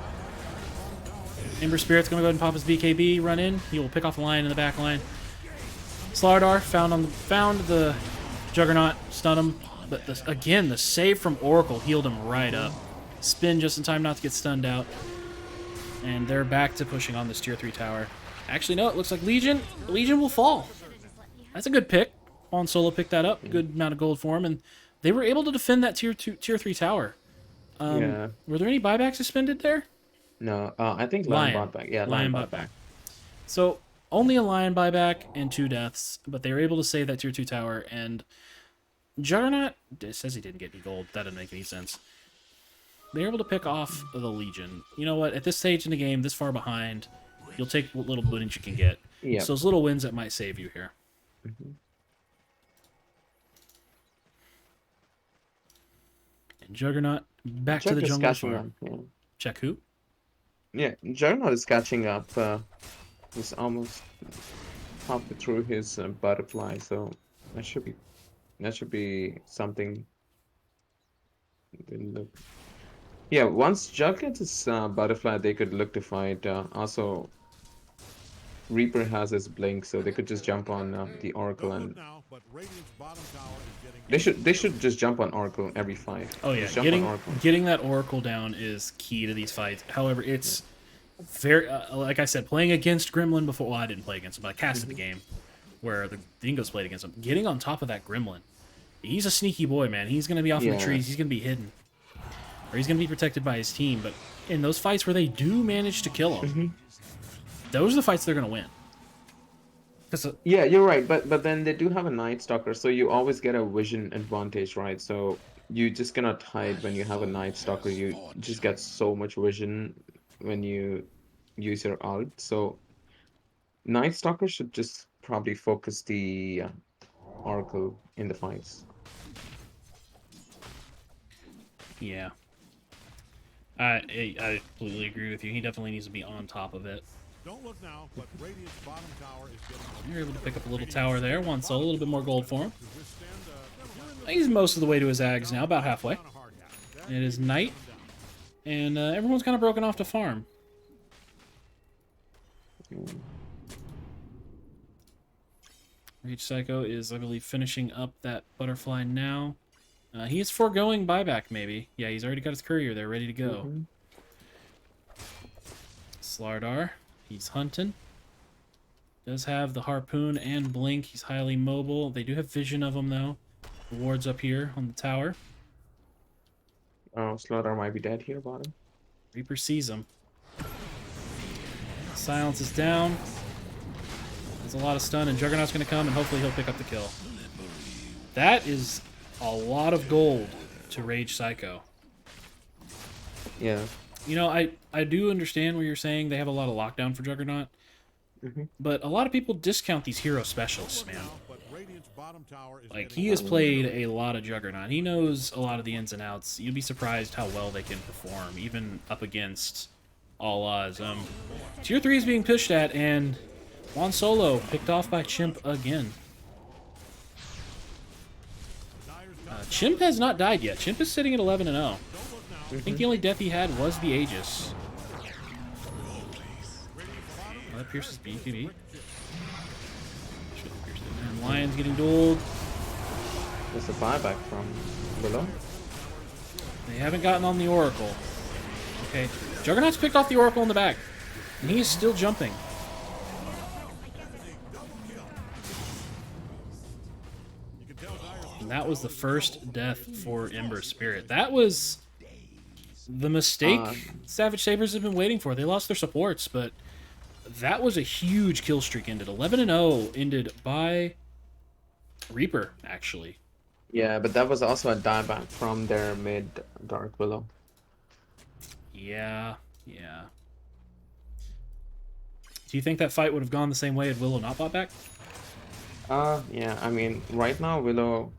Ember Spirit's going to go ahead and pop his BKB, run in. He will pick off the Lion in the back line. Slardar found the Juggernaut, stun him. But again, the save from Oracle healed him right up. Spin just in time not to get stunned out. And they're back to pushing on this tier 3 tower. Actually, no, it looks like Legion will fall. That's a good pick. Juan Solo picked that up. Good amount of gold for him. And they were able to defend that tier 3 tower. Yeah. Were there any buybacks suspended there? No, I think Lion bought back. Yeah, Lion bought back. So only a Lion buyback and 2 deaths, but they were able to save that tier 2 tower. And Juggernaut says he didn't get any gold. That didn't make any sense. They were able to pick off the Legion. You know what? At this stage in the game, this far behind, you'll take what little winnings you can get. Yeah. It's those little wins that might save you here. And Juggernaut back to Jug the is jungle catching farm. up. Yeah. Check who? Yeah, Juggernaut is catching up. He's almost halfway through his butterfly, so that should be something. Look. Yeah, once Jug gets his butterfly, they could look to fight. Also, Reaper has his blink, so they could just jump on the Oracle, Don't look and now, but Radiant's bottom tower is getting they should just jump on Oracle every fight. Oh yeah, Just jump on getting Oracle. getting that Oracle down is key to these fights. However, it's very like I said, playing against Gremlin before. Well, I didn't play against him, but I casted the game where the Dingoes played against him. Getting on top of that Gremlin, he's a sneaky boy, man. He's gonna be off in the Yeah. trees. He's gonna be hidden, or he's gonna be protected by his team. But in those fights where they do manage to kill him, those are the fights they're gonna win. 'Cause, Yeah, you're right, but then they do have a Night Stalker, so you always get a vision advantage, right? So you just cannot hide when you have a Night Stalker. You just get so much vision when you use your ult. So Night Stalker should just probably focus the Oracle in the fights. yeah, I completely agree with you. He definitely needs to be on top of it. Don't look now, but Radiant's bottom tower is getting You're able to pick up a little tower there. One soul, a little bit more gold for him. to withstand He's most of the way to his Ags now, about halfway. a hard hat. It is night, and everyone's kind of broken off to farm. Rage Psycho is, I believe, finishing up that butterfly now. He is foregoing buyback, maybe. Yeah, he's already got his courier there, ready to go. Slardar, he's hunting. Does have the harpoon and blink. He's highly mobile. They do have vision of him, though. The ward's up here on the tower. Oh, Slaughter might be dead here, bottom. Reaper sees him. Silence is down. There's a lot of stun, and Juggernaut's going to come, and hopefully he'll pick up the kill. That is a lot of gold to Rage Psycho. Yeah. You know, I do understand what you're saying. They have a lot of lockdown for Juggernaut. But a lot of people discount these hero specialists, man. But Radiant's bottom tower is Like, getting he has played a lot of Juggernaut. He knows a lot of the ins and outs. You'd be surprised how well they can perform, even up against all odds. Tier 3 is being pushed at, and Juan Solo picked off by Chimp again. Chimp has not died yet. Chimp is sitting at 11-0. I think the only death he had was the Aegis. Oh, that pierces BKB. And Lion's getting dueled. There's a buyback from below. They haven't gotten on the Oracle. Okay. Juggernaut's picked off the Oracle in the back. And he is still jumping. And that was the first death for Ember Spirit. That was the mistake Savage Sabres have been waiting for. They lost their supports, but that was a huge kill streak ended. 11-0 ended by Reaper, actually. Yeah, but that was also a dieback from their mid Dark Willow. Yeah, yeah. Do you think that fight would have gone the same way had Willow not bought back? Yeah, I mean, right now Willow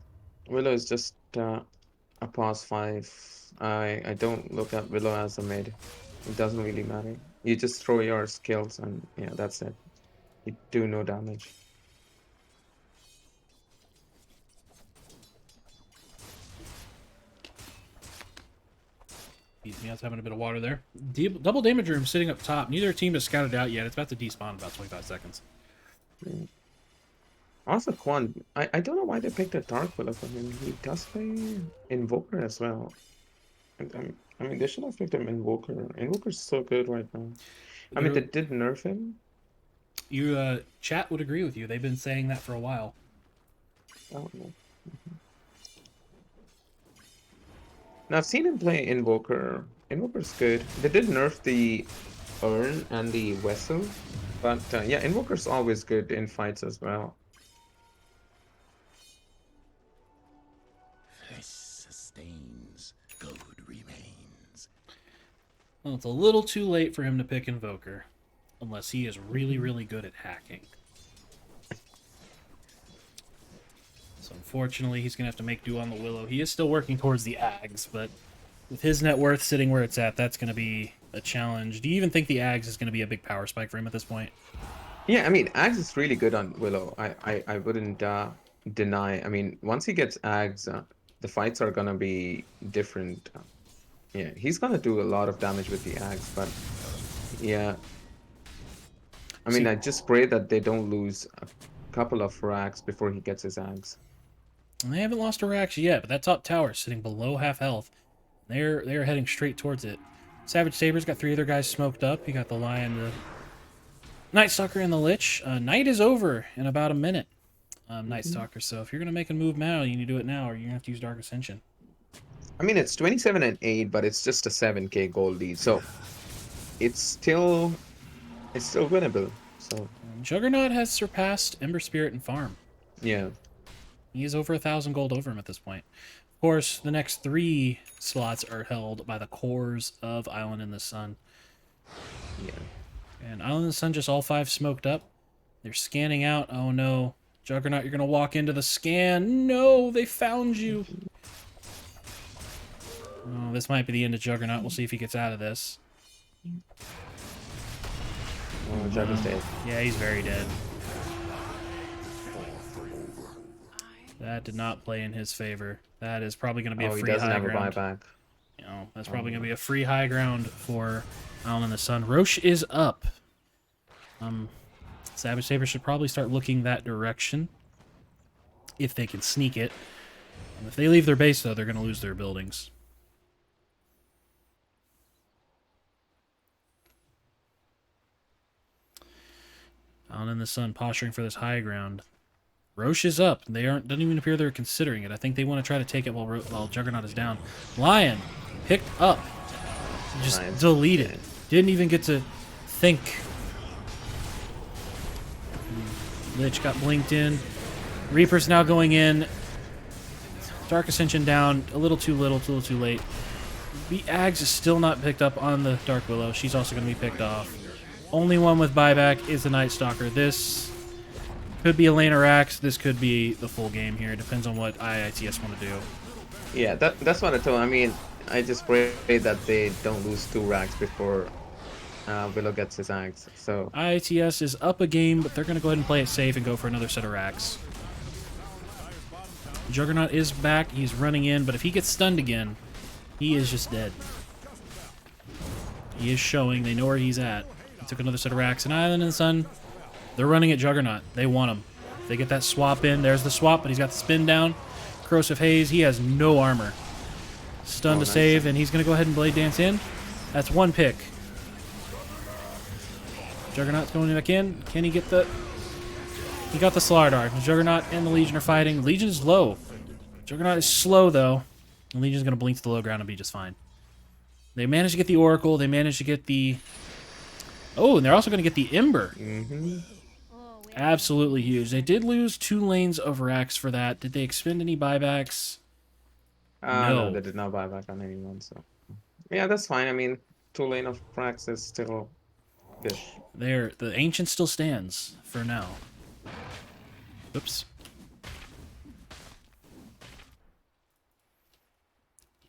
is just a pause 5. I don't look at Willow as a mid. It doesn't really matter. You just throw your skills and yeah, that's it. You do no damage. Meow's having a bit of water there. Double damage room sitting up top. Neither team has scouted out yet. It's about to despawn in about 25 seconds. Also, Quan, I don't know why they picked a Dark Willow for him. He does play Invoker as well. I mean, they should have picked him Invoker. Invoker's so good right now. I mean, they did nerf him. You, chat would agree with you. They've been saying that for a while. Oh, no. Now, I've seen him play Invoker. Invoker's good. They did nerf the Urn and the Vessel. But, yeah, Invoker's always good in fights as well. This sustains, good remains. Well, it's a little too late for him to pick Invoker. Unless he is really, really good at hacking. So unfortunately, he's going to have to make do on the Willow. He is still working towards the Ags, but with his net worth sitting where it's at, that's going to be a challenge. Do you even think the Ags is going to be a big power spike for him at this point? Yeah, I mean, Ags is really good on Willow. I wouldn't deny. I mean, once he gets Ags, the fights are gonna be different. Yeah, he's gonna do a lot of damage with the Ags, but yeah, I mean, See, I just pray that they don't lose a couple of racks before he gets his Ags. they haven't lost a reaction yet, but that top tower is sitting below half health. They're heading straight towards it. Savage Sabres got 3 other guys smoked up. You got the Lion, the Night Stalker, and the Lich. Night is over in about a minute. Night Stalker. So if you're gonna make a move now, you need to do it now, or you're gonna have to use Dark Ascension. I mean, it's 27 and 8, but it's just a 7K gold lead, so it's still winnable. So Juggernaut has surpassed Ember Spirit and Farm. yeah, He is over 1,000 gold over him at this point. Of course, the next 3 slots are held by the cores of Island in the Sun. yeah. And Island in the Sun just all 5 smoked up. They're scanning out. Oh no. Juggernaut, you're going to walk into the scan. No, they found you. Oh, this might be the end of Juggernaut. We'll see if he gets out of this. Oh, Jugger's dead. Yeah, he's very dead. That did not play in his favor. That is probably going to be a Oh, he free doesn't high have a ground. buyback. You know, that's probably going to be a free high ground for Island in the Sun. Roche is up. Savage Saber should probably start looking that direction if they can sneak it. If they leave their base, though, they're going to lose their buildings. Island in the Sun posturing for this high ground. Roche is up. They aren't. Doesn't even appear they're considering it. I think they want to try to take it while Juggernaut is down. Lion picked up. Just Nice. deleted. Didn't even get to think. Lich got blinked in. Reaper's now going in. Dark Ascension down. A little too little, a little too late. The Ags is still not picked up on the Dark Willow. She's also going to be picked off. Only one with buyback is the Night Stalker. This could be a lane or axe. This could be the full game here. It depends on what IITS want to do. Yeah, that's what I told. I mean, I just pray that they don't lose 2 racks before Willow gets his axe. So IITS is up a game, but they're going to go ahead and play it safe and go for another set of racks. Juggernaut is back. He's running in, but if he gets stunned again, he is just dead. He is showing. They know where he's at. He took another set of racks. And Island in the Sun, they're running at Juggernaut. They want him. If they get that swap in. There's the swap, but he's got the spin down. Corrosive Haze, he has no armor. Stun to nice. save, and he's going to go ahead and Blade Dance in. That's 1 pick. Juggernaut's going back in. Can he get the... He got the Slardar. Juggernaut and the Legion are fighting. Legion is low. Juggernaut is slow, though. The Legion's going to blink to the low ground and be just fine. They managed to get the Oracle. They managed to get the... Oh, and they're also going to get the Ember. Absolutely huge. They did lose 2 lanes of racks for that. Did they expend any buybacks? no, they did not buy back on anyone. So yeah, that's fine. I mean, 2 lane of racks is still good. The Ancient still stands for now. Oops.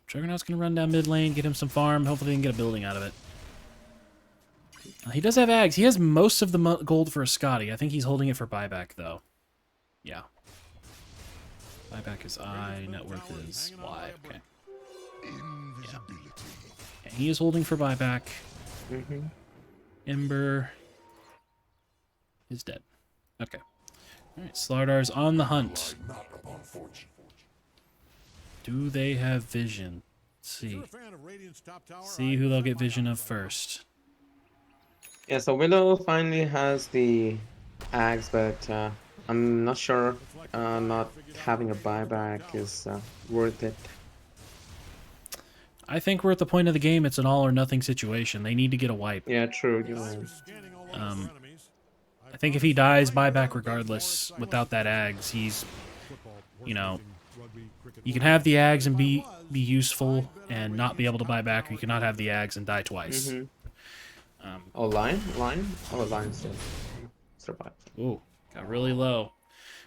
Juggernaut's going to run down mid lane, get him some farm. Hopefully they can get a building out of it. He does have Ags. He has most of the gold for a Scotty. I think he's holding it for buyback, though. Yeah. Buyback is I, net worth is Y. Okay. Yeah. Okay, he is holding for buyback. Ember is dead. Okay. Alright, Slardar's on the hunt. Do they have vision? Let's see. See who they'll get vision of first. Yeah, so Willow finally has the axe, but I'm not sure not having a buyback is worth it. I think we're at the point of the game, it's an all or nothing situation. They need to get a wipe. Yeah, true. You're right. I think if he dies, buyback regardless, without that Ags, he's, you know, you can have the Ags and be useful and not be able to buy back, or you cannot have the Ags and die twice. Oh, Lion? Oh, Lion's dead. Survived. Ooh, got really low.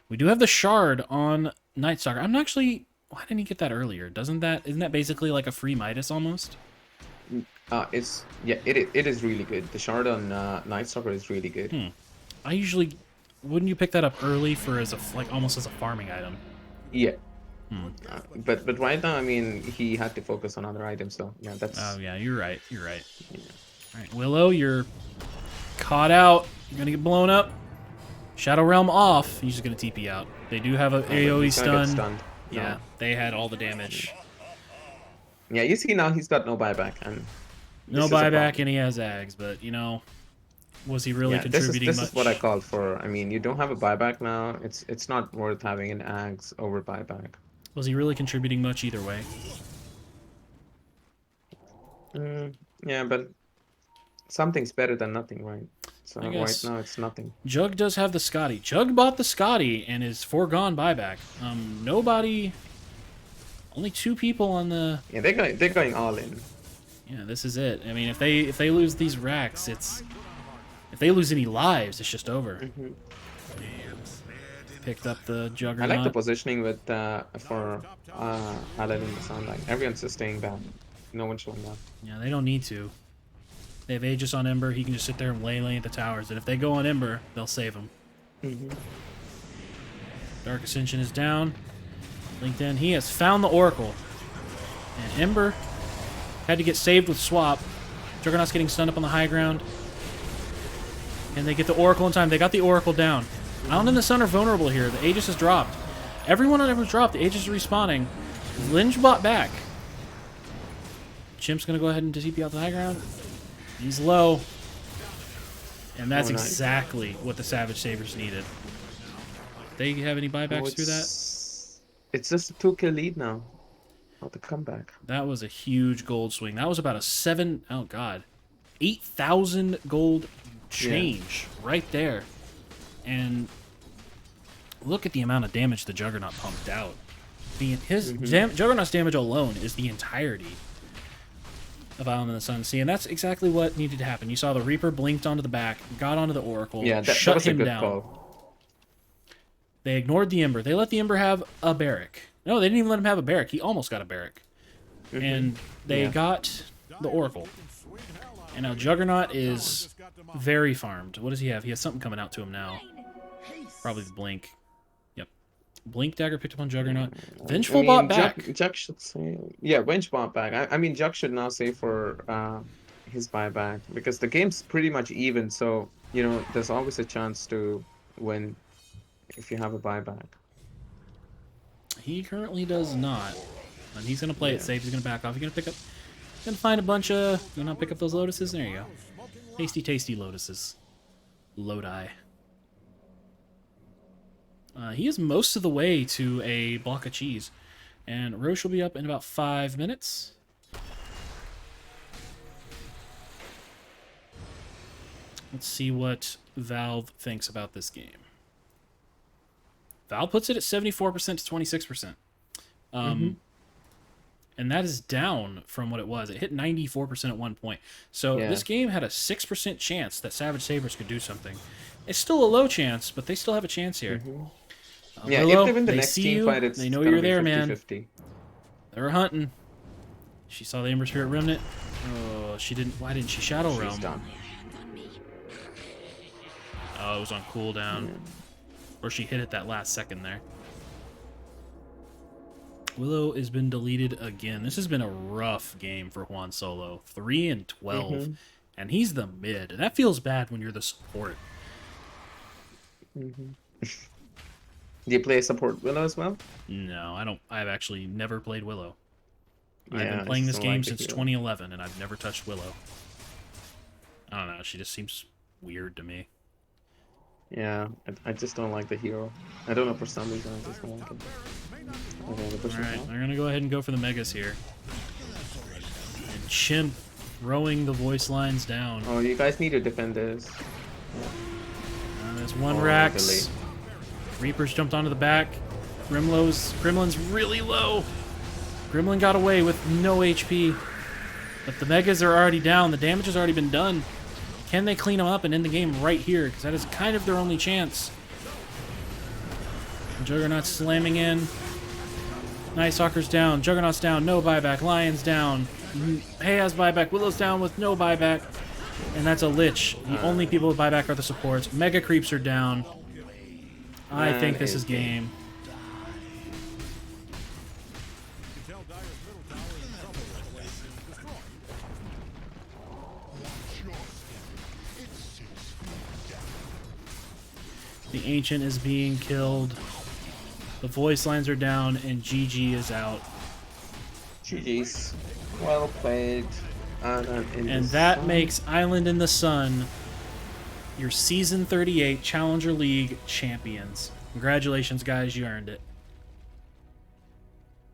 We do have the Shard on Night Stalker. I'm actually... Why didn't he get that earlier? Isn't that basically like a free Midas almost? It is really good. The shard on Night Stalker is really good. I usually... Wouldn't you pick that up early for as a like almost as a farming item? Yeah. But right now, I mean, he had to focus on other items, so yeah, that's Oh yeah, you're right. You're right. All right, Willow, you're caught out. You're gonna get blown up. Shadow Realm off. He's just gonna TP out. They do have a AOE he's gonna get stun. stunned. Yeah, No. they had all the damage. Yeah, you see now he's got no buyback, and No this is a buyback, problem. and he has Ags, but you know, was he really Yeah, contributing this much? is what I called for. I mean, you don't have a buyback now. It's not worth having an Ags over buyback. Was he really contributing much either way? Yeah, but something's better than nothing, right? So I right guess. now it's nothing. Jug does have the Scotty. Jug bought the Scotty and is foregone buyback. Nobody. Only 2 people on the. Yeah, they're going all in. Yeah, this is it. I mean, if they lose these racks, it's if they lose any lives, it's just over. Picked up the I Juggernaut. like the positioning with for Alan in the sun. Like everyone's just staying back. No one's showing up. Yeah, they don't need to. They have Aegis on Ember. He can just sit there and lay at the towers. And if they go on Ember, they'll save him. Dark Ascension is down. LinkedIn. He has found the Oracle. And Ember had to get saved with Swap. Juggernaut's getting stunned up on the high ground. And they get the Oracle in time. They got the Oracle down. Island and the Sun are vulnerable here. The Aegis has dropped. Everyone on Ember's dropped. The Aegis is respawning. Lynch bought back. Chimp's going to go ahead and TP out the high ground. He's low. And that's Oh, nice. exactly what the Savage Sabres needed. They have any buybacks through that? It's just a 2-kill lead now. Not the comeback. That was a huge gold swing. That was about a 8,000 gold change right there. And look at the amount of damage the Juggernaut pumped out. His Juggernaut's damage alone is the entirety of Island in the Sun. See, and that's exactly what needed to happen. You saw the Reaper blinked onto the back, got onto the Oracle, Yeah, that shut was a him good down. call. They ignored the Ember. They let the Ember have a barrack. No, they didn't even let him have a barrack. He almost got a barrack. And they got the Oracle. And now Juggernaut is very farmed. What does he have? He has something coming out to him now. Probably the Blink. Yep. Blink Dagger picked up on Juggernaut. Vengeful bought back. Juck should say... Yeah, Wench bought back. I mean, Juck should now say for his buyback. Because the game's pretty much even, so, you know, there's always a chance to win if you have a buyback. He currently does not. And he's going to play it safe. He's going to back off. He's going to pick up... Going to find a bunch of... You know, pick up those lotuses? There you go. Tasty, tasty lotuses. Lodi. He is most of the way to a block of cheese. And Roche will be up in about 5 minutes. Let's see what Valve thinks about this game. Valve puts it at 74% to 26%. And that is down from what it was. It hit 94% at one point. So this game had a 6% chance that Savage Sabres could do something. It's still a low chance, but they still have a chance here. Yeah, Willow, if they win the they next see team you. fight, it's They know gonna you're be there, man. 50-50. They were hunting. She saw the Ember Spirit Remnant. Oh, she didn't. Why didn't she Shadow Realm? She's done. Oh, it was on cooldown. Or she hit it that last second there. Willow has been deleted again. This has been a rough game for Juan Solo. 3 and 12. And he's the mid. And that feels bad when you're the support. Do you play support Willow as well? No, I don't. I've actually never played Willow. I've Yeah, been I playing this still game like the since hero. 2011, and I've never touched Willow. I don't know. She just seems weird to me. Yeah, I just don't like the hero. I don't know, for some reason I just don't like him. Okay, the push All right, him they're gonna go ahead and go for the megas here. And Chimp throwing the voice lines down. Oh, you guys need to defend this. There's one Oh, Rax. delay. Reapers jumped onto the back. Gremlin's really low. Gremlin got away with no HP. But the megas are already down. The damage has already been done. Can they clean them up and end the game right here? Because that is kind of their only chance. Juggernaut slamming in. Nice Hawker's down. Juggernaut's down. No buyback. Lion's down. Hey has buyback. Willow's down with no buyback. And that's a Lich. The only people with buyback are the supports. Mega creeps are down. I think this is game. You can tell Dyer's middle tower is in trouble with the way it's being destroyed. The Ancient is being killed. The voice lines are down, and GG is out. GG's. Well played. And that makes Island in the Sun your Season 38 Challenger League champions. Congratulations, guys. You earned it.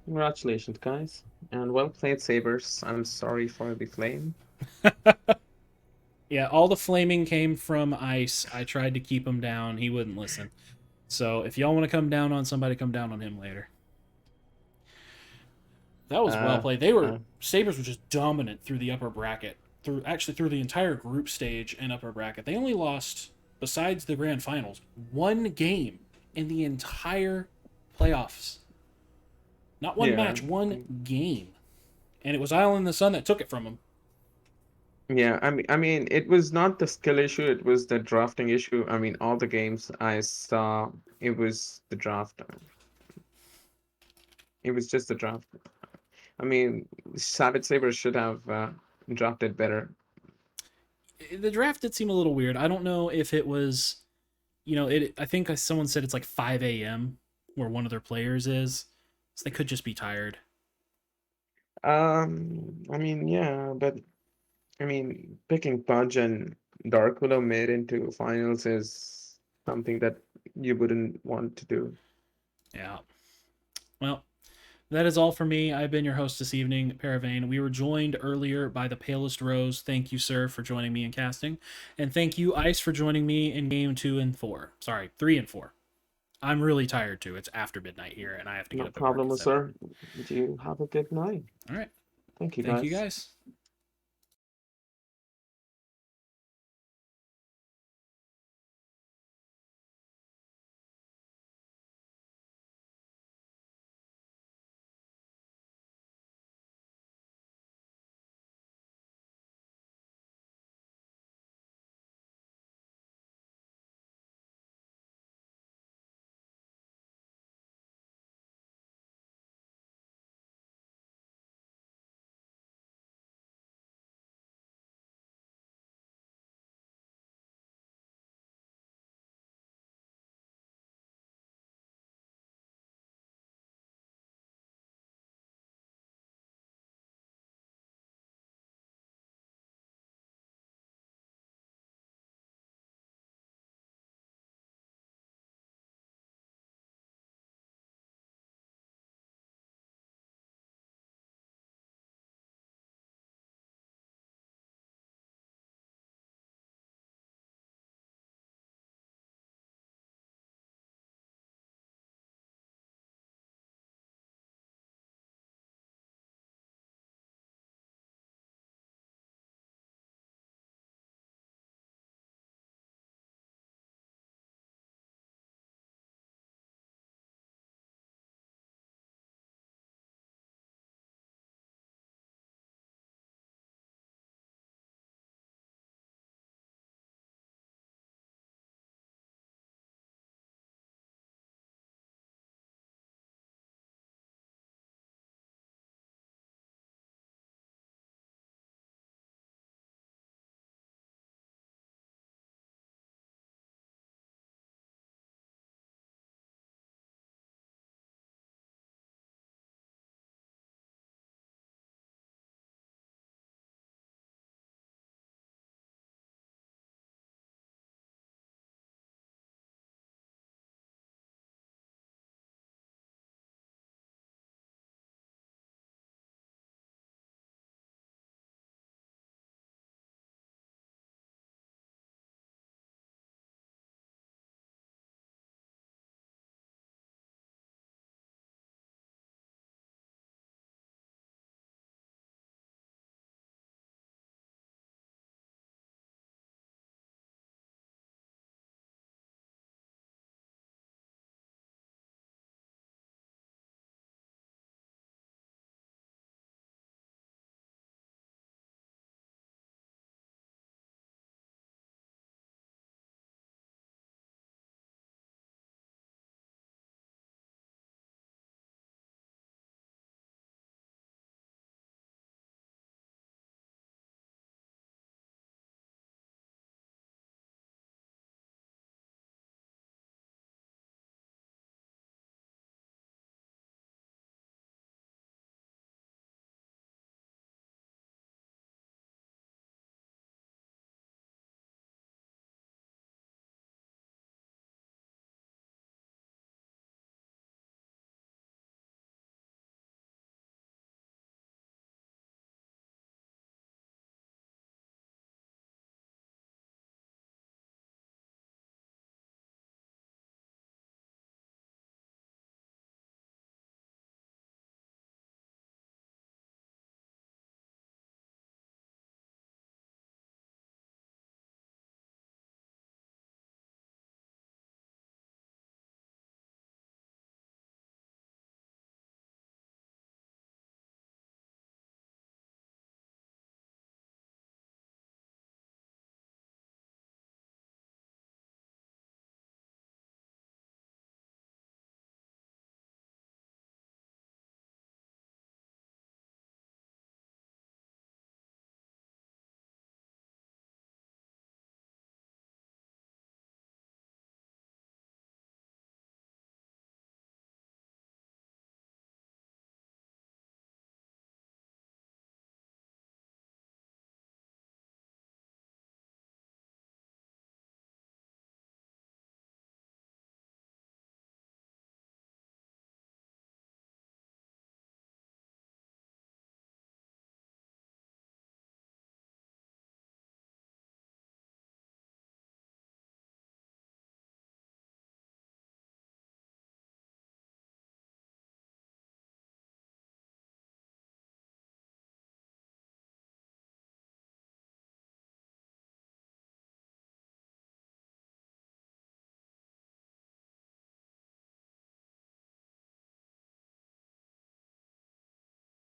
Congratulations, guys. And well played, Sabres. I'm sorry for the flame. Yeah, all the flaming came from Ice. I tried to keep him down. He wouldn't listen. So if y'all want to come down on somebody, come down on him later. That was well played. Sabres were just dominant through the upper bracket. Through the entire group stage and upper bracket. They only lost, besides the grand finals, one game in the entire playoffs. Not one match, one game. And it was Island in the Sun that took it from them. Yeah, I mean, it was not the skill issue, it was the drafting issue. I mean, all the games I saw, it was the draft. It was just the draft. I mean, Savage Sabres should have drafted better. The draft did seem a little weird. I don't know if it was, I think someone said it's like 5 a.m. where one of their players is. So they could just be tired. I mean, yeah, but I mean, picking Pudge and Dark Willow made into finals is something that you wouldn't want to do. Yeah. Well, that is all for me. I've been your host this evening, Paravane. We were joined earlier by the Palest Rose. Thank you, sir, for joining me in casting. And thank you, Ice, for joining me in game 2 and 4. Sorry, 3 and 4. I'm really tired, too. It's after midnight here, and I have to get No up. problem, sir. You have a good night. All right. Thank you, Thank guys. you, guys.